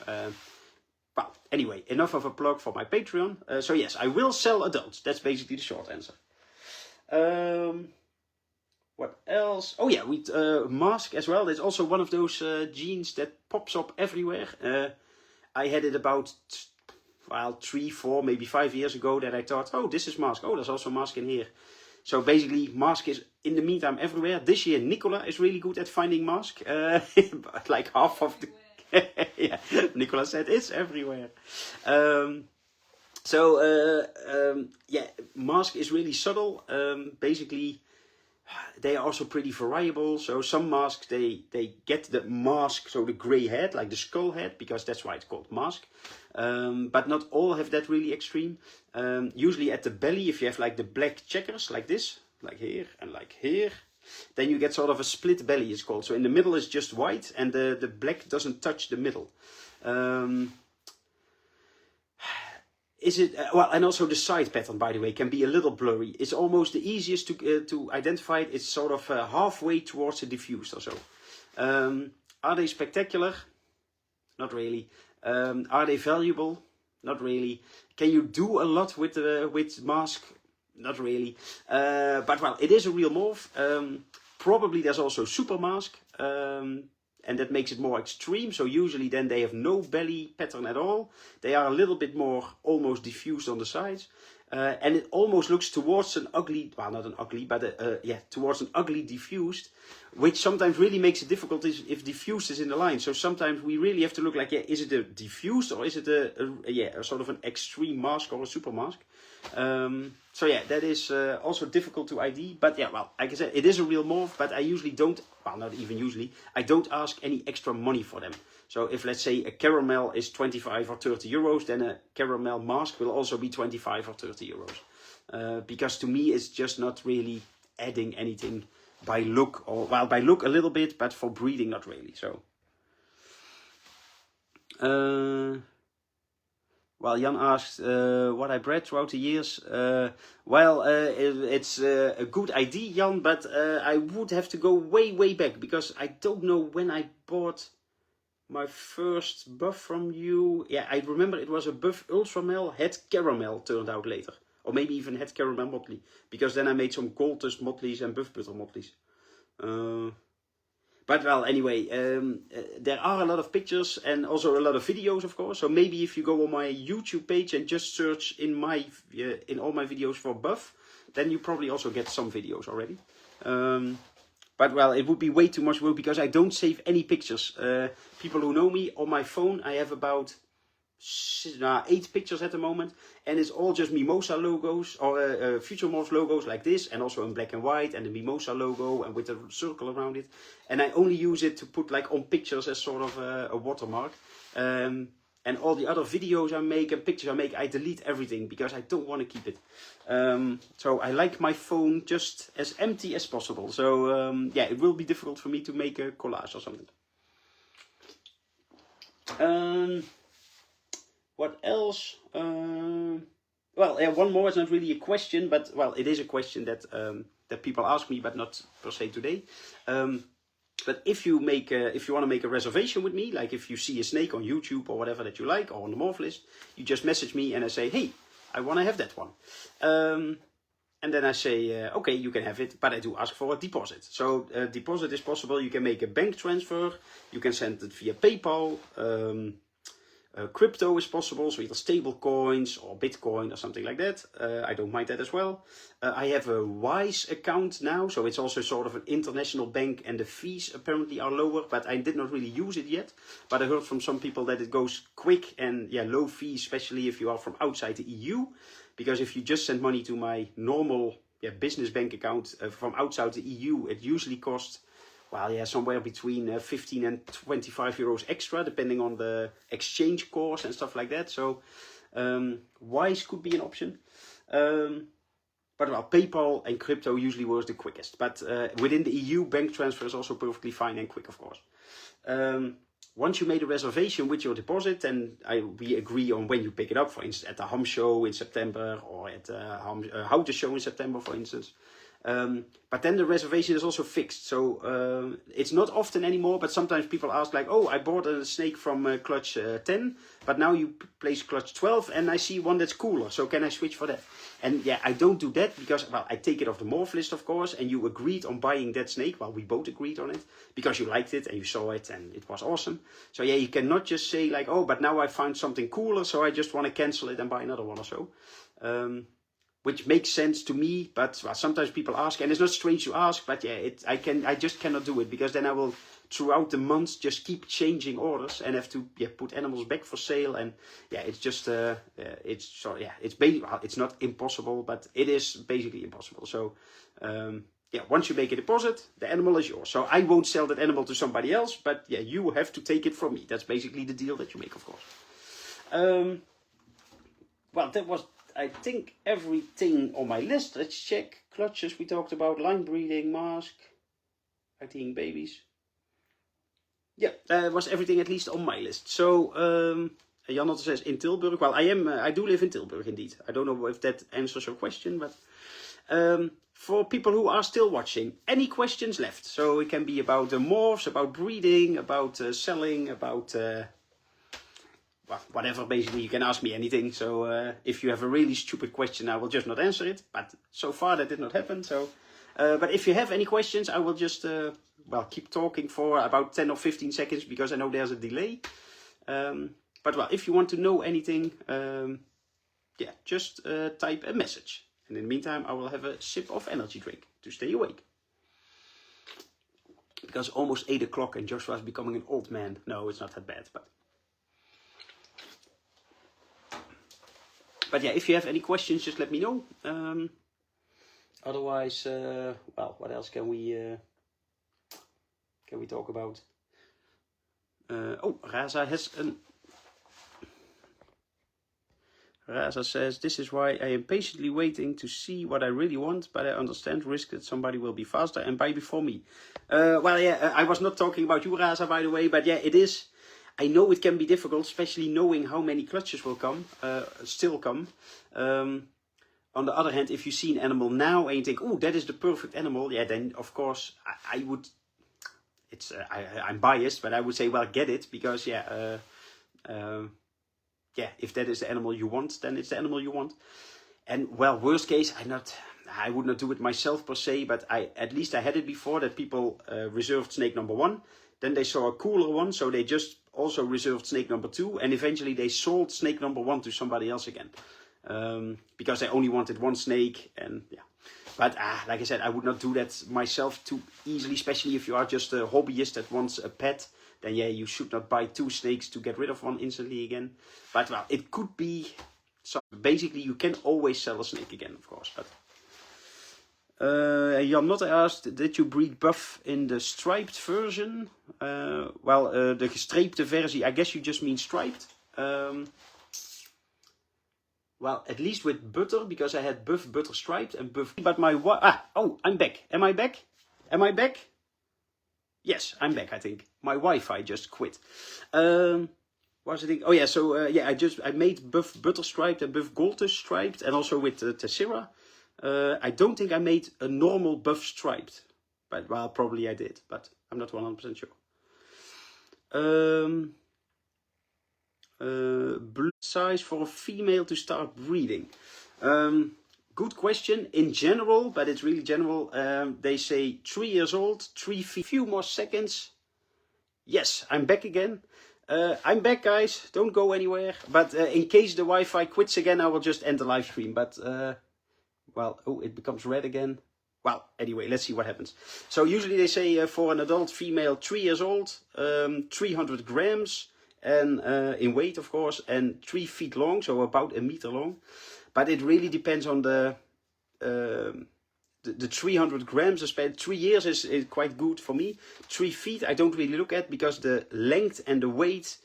well, anyway, enough of a plug for my Patreon. So yes, I will sell adults. That's basically the short answer. What else? Oh yeah, with mask as well. There's also one of those genes that pops up everywhere. I had it about 3, 4, maybe 5 years ago that I thought, oh, this is mask. Oh, there's also mask in here. So basically, mask is in the meantime everywhere. This year, Nicola is really good at finding mask. Like half of the... yeah, Nicola said it's everywhere. Yeah, mask is really subtle. Basically, they are also pretty variable. So some masks, they get the mask, so the grey head, like the skull head, because that's why it's called mask. But not all have that really extreme. Usually at the belly, if you have like the black checkers, like this, like here and like here, then you get sort of a split belly, it's called. So in the middle is just white and the black doesn't touch the middle. Is it well? And also the side pattern, by the way, can be a little blurry. It's almost the easiest to identify it. It's sort of halfway towards the diffused or so. Are they spectacular? Not really. Are they valuable? Not really. Can you do a lot with mask? Not really. But well, it is a real morph. Probably there's also super mask. And that makes it more extreme. So usually then they have no belly pattern at all. They are a little bit more almost diffused on the sides. And it almost looks towards an ugly, well, not an ugly, but yeah, towards an ugly diffused, which sometimes really makes it difficult if diffused is in the line. So sometimes we really have to look like, yeah, is it a diffused or is it a sort of an extreme mask or a super mask? So yeah, that is also difficult to ID. But yeah, well, like I said, it is a real morph, but I usually don't, well, not even usually, I don't ask any extra money for them. So if, let's say, a caramel is 25 or 30 euros, then a caramel mask will also be 25 or 30 euros. Because to me, it's just not really adding anything by look, or, well, by look a little bit, but for breeding, not really. So, well, Jan asked what I bred throughout the years. It's a good idea, Jan, but I would have to go way, way back, because I don't know when I bought my first buff from you. Yeah, I remember it was a buff ultramel, het caramel turned out later. Or maybe even het caramel motley. Because then I made some gold dust motleys and buff butter motleys. But well, anyway, there are a lot of pictures and also a lot of videos, of course. So maybe if you go on my YouTube page and just search in all my videos for buff, then you probably also get some videos already. But well, it would be way too much work because I don't save any pictures. People who know me, on my phone I have about 8 pictures at the moment. And it's all just Mimosa logos or FutureMorphs logos like this. And also in black and white and the Mimosa logo and with a circle around it. And I only use it to put like on pictures as sort of a watermark. And all the other videos I make and pictures I make, I delete everything because I don't want to keep it. So I like my phone just as empty as possible. So yeah, it will be difficult for me to make a collage or something. What else? Well, yeah, one more. It's not really a question, but well, it is a question that that people ask me, but not per se today. But if you want to make a reservation with me, like if you see a snake on YouTube or whatever that you like, or on the morph list, you just message me and I say, hey, I want to have that one. And then I say, okay, you can have it, but I do ask for a deposit. So deposit is possible. You can make a bank transfer. You can send it via PayPal. Crypto is possible, so either stable coins or Bitcoin or something like that. I don't mind that as well. I have a Wise account now, so it's also sort of an international bank, and the fees apparently are lower, but I did not really use it yet. But I heard from some people that it goes quick and yeah, low fees, especially if you are from outside the EU. Because if you just send money to my normal business bank account from outside the EU, it usually costs, well, yeah, somewhere between 15 and 25 euros extra, depending on the exchange course and stuff like that. So Wise could be an option. But well, PayPal and crypto usually was the quickest. But within the EU, bank transfer is also perfectly fine and quick, of course. Once you made a reservation with your deposit, then we agree on when you pick it up. For instance, at the Ham show in September, or at the Houten show in September, for instance. But then the reservation is also fixed. So it's not often anymore, but sometimes people ask like, oh, I bought a snake from clutch 10, but now you place clutch 12 and I see one that's cooler. So can I switch for that? And yeah, I don't do that because, well, I take it off the morph list, of course, and you agreed on buying that snake. Well, we both agreed on it because you liked it and you saw it and it was awesome. So yeah, you cannot just say like, oh, but now I found something cooler, so I just want to cancel it and buy another one or so. Which makes sense to me, but well, sometimes people ask, and it's not strange to ask, but yeah, I just cannot do it, because then I will, throughout the months, just keep changing orders and have to put animals back for sale, and yeah, it's just it's not impossible, but it is basically impossible. So yeah, once you make a deposit, the animal is yours. So I won't sell that animal to somebody else, but yeah, you have to take it from me. That's basically the deal that you make, of course. Well, that was, I think, everything on my list. Let's check. Clutches we talked about, line breeding, mask, I think babies. Yeah, that was everything at least on my list. So Jan also says in Tilburg. Well, I do live in Tilburg indeed. I don't know if that answers your question, but for people who are still watching, any questions left? So it can be about the morphs, about breeding, about selling, about well, whatever, basically. You can ask me anything. So if you have a really stupid question, I will just not answer it. But so far that did not happen. So, but if you have any questions, I will just well, keep talking for about 10 or 15 seconds, because I know there's a delay. But well, if you want to know anything, yeah, just type a message. And in the meantime, I will have a sip of energy drink to stay awake. Because almost 8 o'clock and Joshua is becoming an old man. No, it's not that bad, but yeah, if you have any questions, just let me know. Otherwise, well, what else can we talk about? Oh, Raza has an. Raza says, this is why I am patiently waiting to see what I really want, but I understand risk that somebody will be faster and buy before me. Well, yeah, I was not talking about you, Raza, by the way, but yeah, it is. I know it can be difficult, especially knowing how many clutches will come, still come. On the other hand, if you see an animal now and you think, oh, that is the perfect animal, yeah, then of course I would. It's I'm biased, but I would say, well, get it, because yeah, yeah, if that is the animal you want, then it's the animal you want. And well, worst case, I would not do it myself per se, but at least I had it before that people reserved snake number 1. Then they saw a cooler one, so they just also reserved snake number 2, and eventually they sold snake number 1 to somebody else again, because they only wanted one snake. And yeah, but like I said, I would not do that myself too easily, especially if you are just a hobbyist that wants a pet. Then yeah, you should not buy 2 snakes to get rid of one instantly again. But well, it could be. So basically, you can always sell a snake again, of course. But Jan Notte asked, did you breed buff in the striped version? Well, the gestreepte versie, I guess you just mean striped. Well, at least with butter, because I had buff, butter striped, and buff. But my oh, I'm back. Am I back? Am I back? Yes, I'm back, I think. My Wi-Fi just quit. what was I thinking? Oh yeah, so yeah, I made buff butter striped and buff gold striped, and also with tessera. I don't think I made a normal buff striped, but well, probably I did, but I'm not 100% sure. Blood size for a female to start breeding. Good question in general, but it's really general. They say 3 years old, 3 feet. Few more seconds. Yes, I'm back again. I'm back, guys. Don't go anywhere. But in case the Wi-Fi quits again, I will just end the live stream. But well, oh, it becomes red again. Well, anyway, let's see what happens. So usually they say for an adult female, 3 years old, 300 grams, and in weight, of course, and 3 feet long, so about a meter long. But it really depends on the 300 grams. 3 years is quite good for me. 3 feet I don't really look at, because the length and the weight,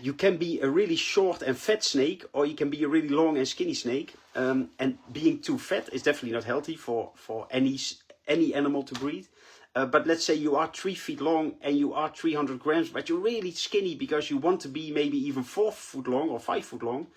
you can be a really short and fat snake, or you can be a really long and skinny snake. And being too fat is definitely not healthy for any animal to breed. But let's say you are 3 feet long and you are 300 grams, but you're really skinny because you want to be maybe even 4 foot long or 5 foot long.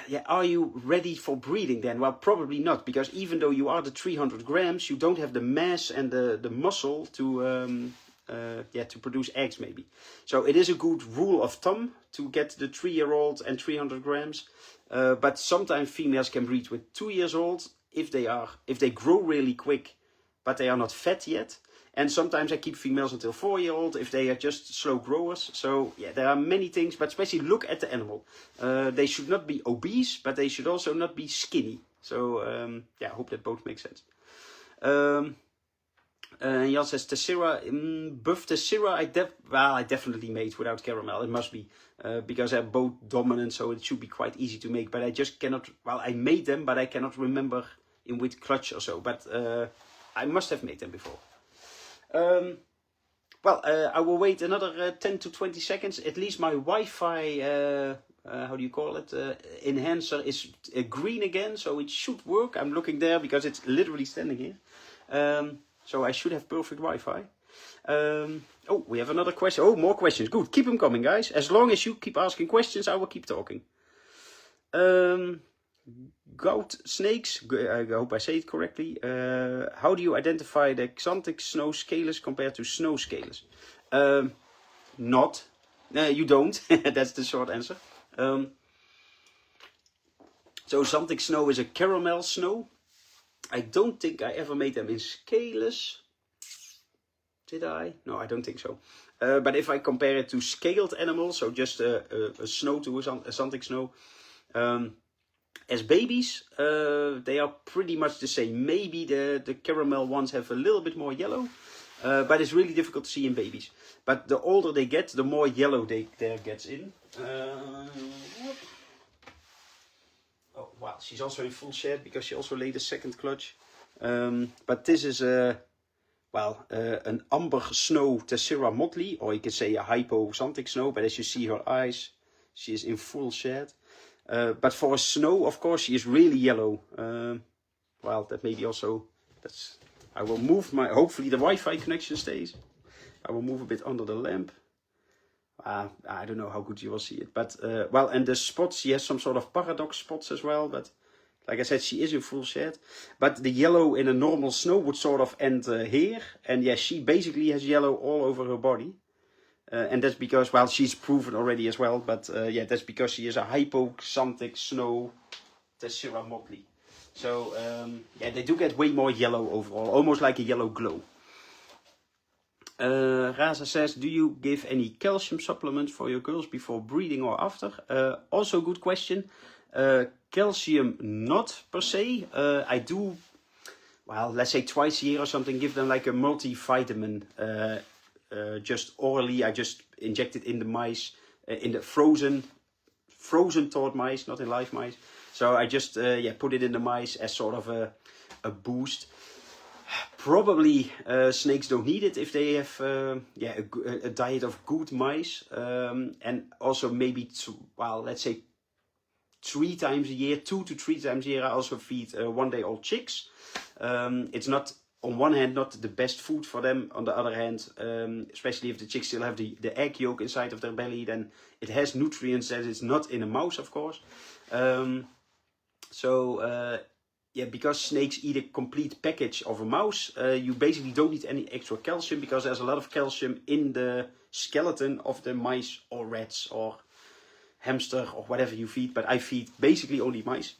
Yeah, are you ready for breeding then? Well, probably not, because even though you are the 300 grams, you don't have the mass and the muscle to to produce eggs maybe. So it is a good rule of thumb to get the 3-year-old and 300 grams. But sometimes females can breed with 2 years old if they grow really quick, but they are not fat yet. And sometimes I keep females until 4-year-old if they are just slow growers. So yeah, there are many things, but especially look at the animal. They should not be obese, but they should also not be skinny. So yeah, I hope that both make sense. Jan says tessera, buff tessera. I definitely made without caramel. It must be because they're both dominant, so it should be quite easy to make. But I just cannot. Well, I made them, but I cannot remember in which clutch or so. But I must have made them before. Well, I will wait another 10 to 20 seconds. At least my Wi-Fi, how do you call it, enhancer is green again, so it should work. I'm looking there because it's literally standing here. So I should have perfect Wi-Fi. Oh, we have another question. Oh, more questions. Good. Keep them coming, guys. As long as you keep asking questions, I will keep talking. Goat snakes, I hope I say it correctly. How do you identify the xanthic snow scalers compared to snow scalers? Not. You don't. That's the short answer. So xanthic snow is a caramel snow. I don't think I ever made them in scalers. Did I? No, I don't think so. But if I compare it to scaled animals, so just a snow to a xanthic snow, as babies, they are pretty much the same. Maybe the caramel ones have a little bit more yellow, but it's really difficult to see in babies. But the older they get, the more yellow there gets in. Oh wow, she's also in full shed because she also laid a second clutch. But this is an amber snow tessera motley, or you can say a hypoxanthic snow. But as you see her eyes, she is in full shed. But for a snow, of course, she is really yellow. Well, that maybe also, I will move hopefully the Wi-Fi connection stays. I will move a bit under the lamp. I don't know how good you will see it. But, well, and the spots, she has some sort of paradox spots as well. But like I said, she is in full shed. But the yellow in a normal snow would sort of end here. And yeah, she basically has yellow all over her body. And that's because, well, she's proven already as well, but yeah, that's because she is a hypoxanthic snow tessera motley. So yeah, they do get way more yellow overall, almost like a yellow glow. Raza says, do you give any calcium supplements for your girls before breeding or after? Also good question. Calcium not per se. I do, well, let's say twice a year or something, give them like a multivitamin. Just orally, I just inject it in the mice, in the frozen thawed mice, not in live mice. So I just put it in the mice as sort of a boost. Probably snakes don't need it if they have a diet of good mice, and also maybe let's say 3 times a year, 2 to 3 times a year. I also feed 1-day-old chicks. It's not on one hand, not the best food for them. On the other hand, especially if the chicks still have the egg yolk inside of their belly, then it has nutrients that is not in a mouse, of course. Yeah, because snakes eat a complete package of a mouse, you basically don't need any extra calcium, because there's a lot of calcium in the skeleton of the mice or rats or hamster or whatever you feed. But I feed basically only mice.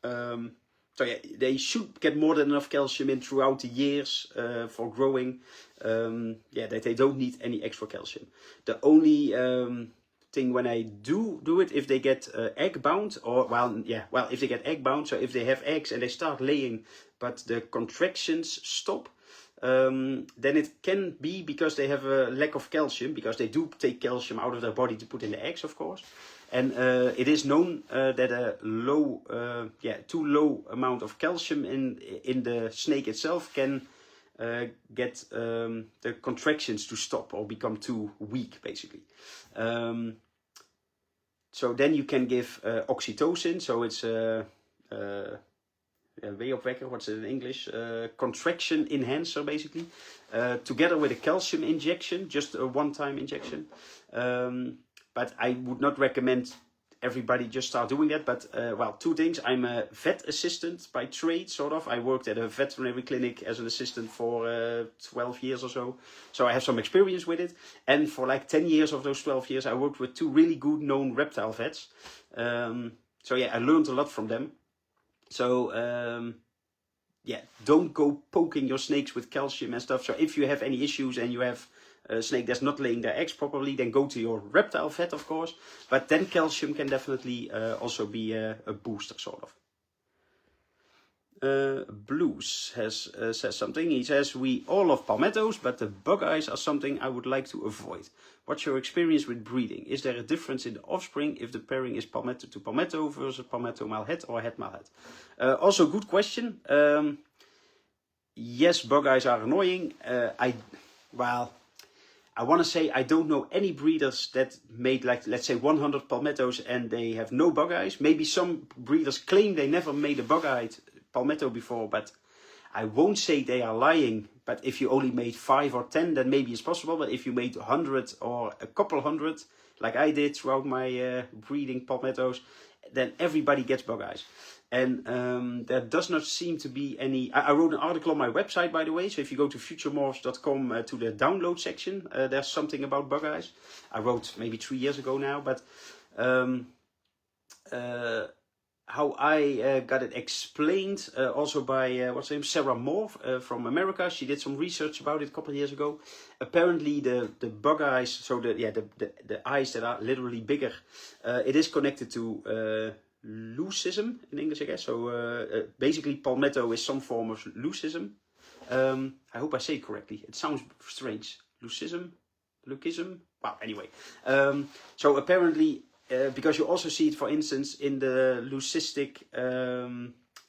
So yeah, they should get more than enough calcium in throughout the years for growing. Yeah, that they don't need any extra calcium. The only thing when I do it, if they get egg bound, or if they get egg bound, so if they have eggs and they start laying, but the contractions stop, then it can be because they have a lack of calcium, because they do take calcium out of their body to put in the eggs, of course. And it is known that a too low amount of calcium in the snake itself can get the contractions to stop or become too weak, basically. So then you can give oxytocin. So it's weeopwekker, what's it in English? Contraction enhancer, basically. Together with a calcium injection, just a one-time injection. But I would not recommend everybody just start doing that. But, two things. I'm a vet assistant by trade, sort of. I worked at a veterinary clinic as an assistant for 12 years or so. So I have some experience with it. And for like 10 years of those 12 years, I worked with 2 really good known reptile vets. So yeah, I learned a lot from them. So don't go poking your snakes with calcium and stuff. So if you have any issues and you have a snake that's not laying their eggs properly, then go to your reptile vet, of course. But then calcium can definitely also be a booster, sort of. Blues says something. He says, we all love palmettos, but the bug eyes are something I would like to avoid. What's your experience with breeding? Is there a difference in the offspring if the pairing is palmetto to palmetto versus palmetto male het or het male het? Also, good question. Yes, bug eyes are annoying. I want to say I don't know any breeders that made, like, let's say 100 palmettos and they have no bug eyes. Maybe some breeders claim they never made a bug-eyed palmetto before, but I won't say they are lying. But if you only made 5 or 10, then maybe it's possible. But if you made 100 or a couple hundred, like I did throughout my breeding palmettos, then everybody gets bug eyes. And there does not seem to be any... I wrote an article on my website, by the way. So if you go to FutureMorphs.com to the download section, there's something about bug eyes. I wrote maybe 3 years ago now. But how I got it explained also by, what's her name, Sarah Moore from America. She did some research about it a couple of years ago. Apparently the bug eyes, so the eyes that are literally bigger, it is connected to... leucism in English, I guess. So basically palmetto is some form of leucism. I hope I say it correctly. It sounds strange. Leucism? Well, anyway. So apparently, because you also see it, for instance, in the leucistic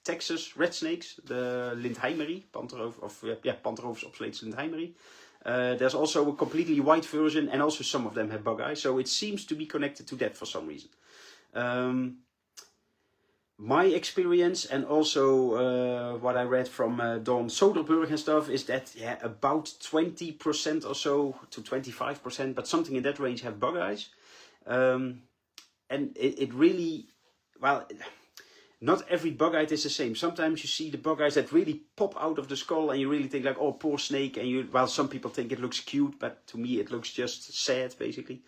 Texas red snakes, the Lindheimeri, Pantherophis obsoletus Lindheimeri. There's also a completely white version, and also some of them have bug eyes. So it seems to be connected to that for some reason. My experience, and also what I read from Don Soderberg and stuff, is that about 20% or so to 25%, but something in that range, have bug eyes. And it really, not every bug eye is the same. Sometimes you see the bug eyes that really pop out of the skull, and you really think like, oh, poor snake. And some people think it looks cute, but to me it looks just sad, basically.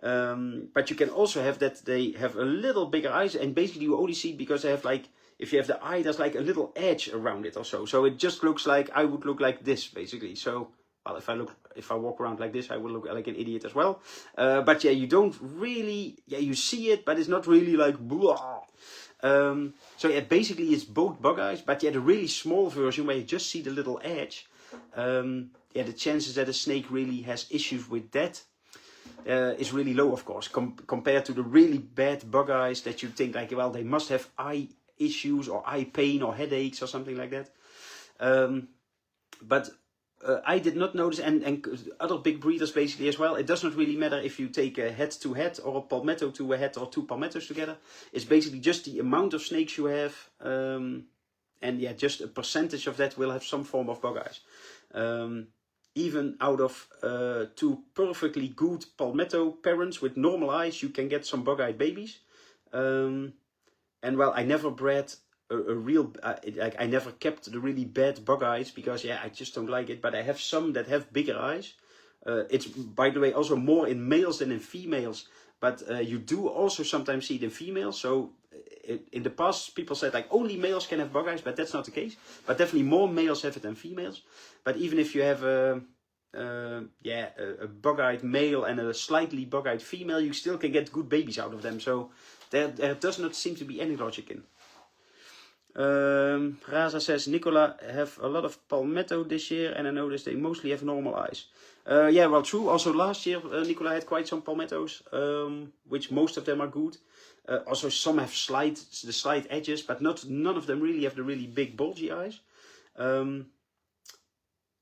But you can also have that they have a little bigger eyes, and basically you only see it because they have, like, if you have the eye, there's like a little edge around it or so. So it just looks like I would look like this, basically. So, if I walk around like this, I will look like an idiot as well. But yeah, you don't really, you see it, but it's not really like blah. So yeah, basically it's both bug eyes, but the really small version where you just see the little edge, the chances that a snake really has issues with that is really low, of course, compared to the really bad bug eyes that you think like, well, they must have eye issues or eye pain or headaches or something like that. But I did not notice, and other big breeders basically as well, it does not really matter if you take a het to het or a palmetto to a het or 2 palmettos together. It's basically just the amount of snakes you have and yeah, just a percentage of that will have some form of bug eyes. Even out of 2 perfectly good palmetto parents with normal eyes, you can get some bug-eyed babies. And well, I never bred a real, I never kept the really bad bug eyes because yeah, I just don't like it. But I have some that have bigger eyes. It's, by the way, also more in males than in females. But you do also sometimes see it in females. So in the past, people said like only males can have bug eyes, but that's not the case. But definitely more males have it than females. But even if you have a bug-eyed male and a slightly bug-eyed female, you still can get good babies out of them. So there does not seem to be any logic in. Raza says, Nicola have a lot of palmetto this year, and I noticed they mostly have normal eyes. Yeah, well, true. Also last year, Nicola had quite some palmettos, which most of them are good. Also, some have the slight edges, but none of them really have the really big bulgy eyes.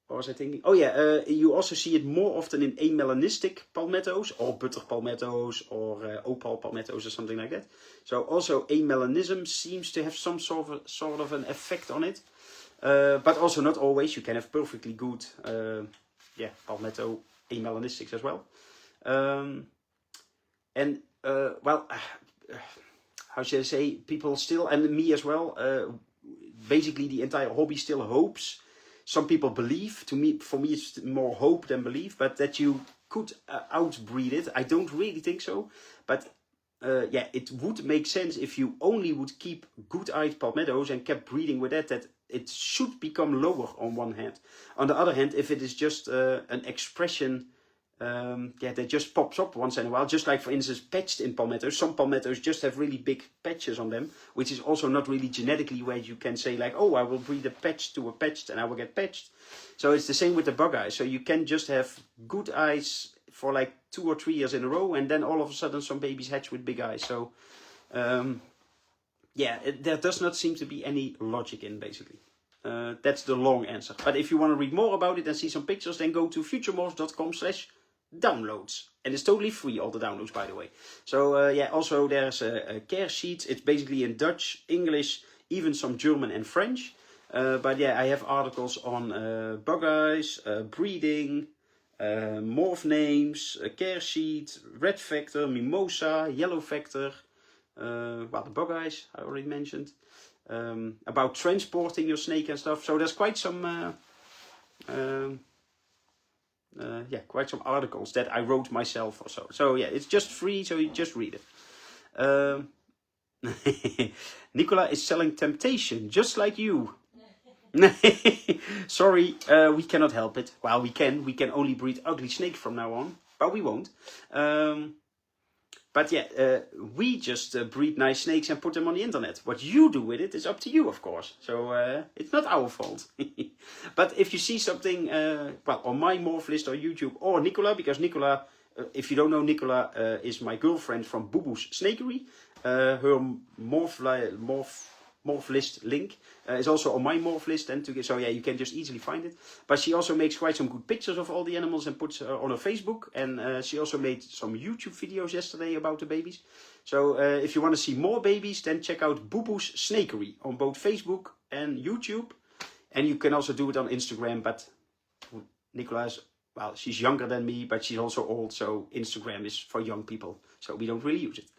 What was I thinking? Oh yeah, you also see it more often in amelanistic palmettos, or butter palmettos, or opal palmettos, or something like that. So also amelanism seems to have some sort of an effect on it. But also not always. You can have perfectly good palmetto amelanistics as well. Well, how should I say? People still, and me as well, basically the entire hobby still hopes. Some people believe, for me it's more hope than belief, but that you could outbreed it. I don't really think so. But yeah, it would make sense if you only would keep good-eyed palmettos and kept breeding with that it should become lower on one hand. On the other hand, if it is just an expression that just pops up once in a while, just like for instance patched in palmettos. Some palmettos just have really big patches on them, which is also not really genetically where you can say like, oh, I will breed a patch to a patched and I will get patched. So it's the same with the bug eyes. So you can just have good eyes for like 2 or 3 years in a row, and then all of a sudden some babies hatch with big eyes. So there does not seem to be any logic in, basically. That's the long answer. But if you want to read more about it and see some pictures, then go to futuremorphs.com/downloads. And it's totally free, all the downloads, by the way. So also there's a care sheet. It's basically in Dutch, English, even some German and French. But yeah, I have articles on bug eyes, breeding, morph names, a care sheet, red factor, mimosa, yellow factor. Well, the bug eyes I already mentioned. About transporting your snake and stuff. So there's quite some quite some articles that I wrote myself or so. So yeah, it's just free, so you just read it. Nicola is selling temptation, just like you. Sorry, we cannot help it. Well, we can only breed ugly snakes from now on, but we won't. But yeah, we just breed nice snakes and put them on the internet. What you do with it is up to you, of course. So it's not our fault. But if you see something, well, on my morph list or YouTube or Nicola, because Nicola, if you don't know, Nicola is my girlfriend from Boo Boo's Snakery. Her morph list link is also on my morph list, and so yeah, you can just easily find it. But she also makes quite some good pictures of all the animals and puts on her Facebook, and she also made some YouTube videos yesterday about the babies. So if you want to see more babies, then check out Boo Boo's Snakery on both Facebook and YouTube, and you can also do it on Instagram. But Nicola's, well, she's younger than me, but she's also old, so Instagram is for young people, so we don't really use it.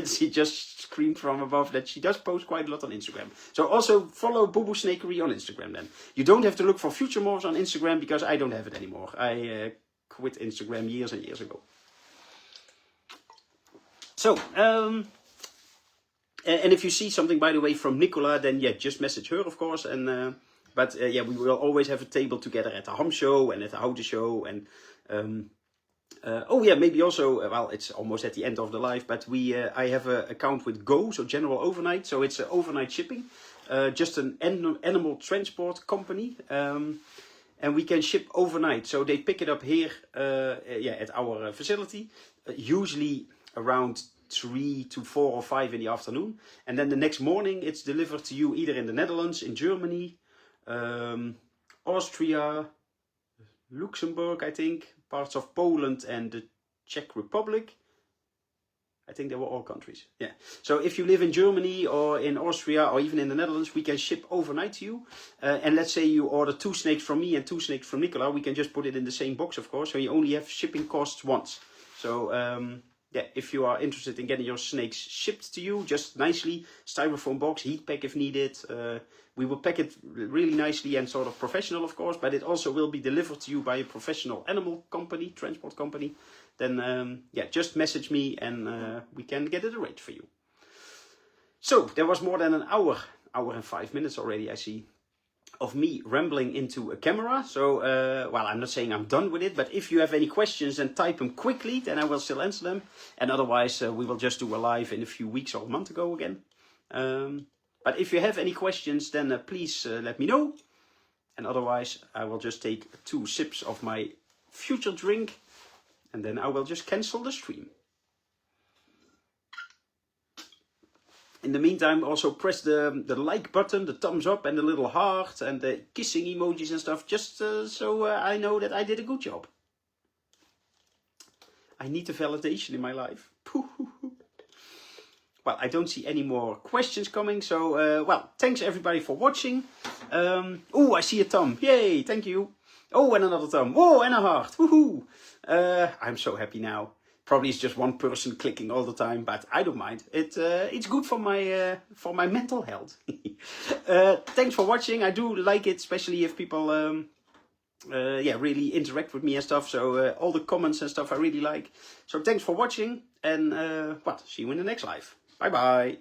She just screamed from above that she does post quite a lot on Instagram. So also follow Boo Boo Snakery on Instagram then. You don't have to look for FutureMorphs on Instagram because I don't have it anymore. I quit Instagram years and years ago. So, and if you see something, by the way, from Nicola, then yeah, just message her, of course. And but yeah, we will always have a table together at the Ham show and at the Houten show. And oh yeah, maybe also, well, it's almost at the end of the life, but I have an account with Go, so General Overnight, so it's overnight shipping, just an animal transport company, and we can ship overnight. So they pick it up here, at our facility, usually around 3 to 4 or 5 in the afternoon, and then the next morning it's delivered to you either in the Netherlands, in Germany, Austria, Luxembourg, I think, parts of Poland and the Czech Republic. I think they were all countries. Yeah. So if you live in Germany or in Austria or even in the Netherlands, we can ship overnight to you. And let's say you order 2 snakes from me and 2 snakes from Nicola, we can just put it in the same box, of course. So you only have shipping costs once. So yeah, if you are interested in getting your snakes shipped to you, just nicely, styrofoam box, heat pack if needed. We will pack it really nicely and sort of professional, of course, but it also will be delivered to you by a professional animal company, transport company. Then yeah, just message me and we can get it arranged for you. So there was more than an hour and 5 minutes already, I see, of me rambling into a camera. So, well, I'm not saying I'm done with it, but if you have any questions, then type them quickly, then I will still answer them. And otherwise, we will just do a live in a few weeks or a month ago again. But if you have any questions, then please let me know. And otherwise, I will just take 2 sips of my future drink, and then I will just cancel the stream. In the meantime, also press the like button, the thumbs up and the little heart and the kissing emojis and stuff, just so I know that I did a good job. I need the validation in my life. Well, I don't see any more questions coming, so, well, thanks everybody for watching. Oh, I see a thumb. Yay, thank you. Oh, and another thumb. Whoa, and a heart. Woohoo. I'm so happy now. Probably it's just one person clicking all the time, but I don't mind. It's good for my mental health. Thanks for watching. I do like it, especially if people yeah, really interact with me and stuff. So all the comments and stuff I really like. So thanks for watching, and well, see you in the next live. Bye bye.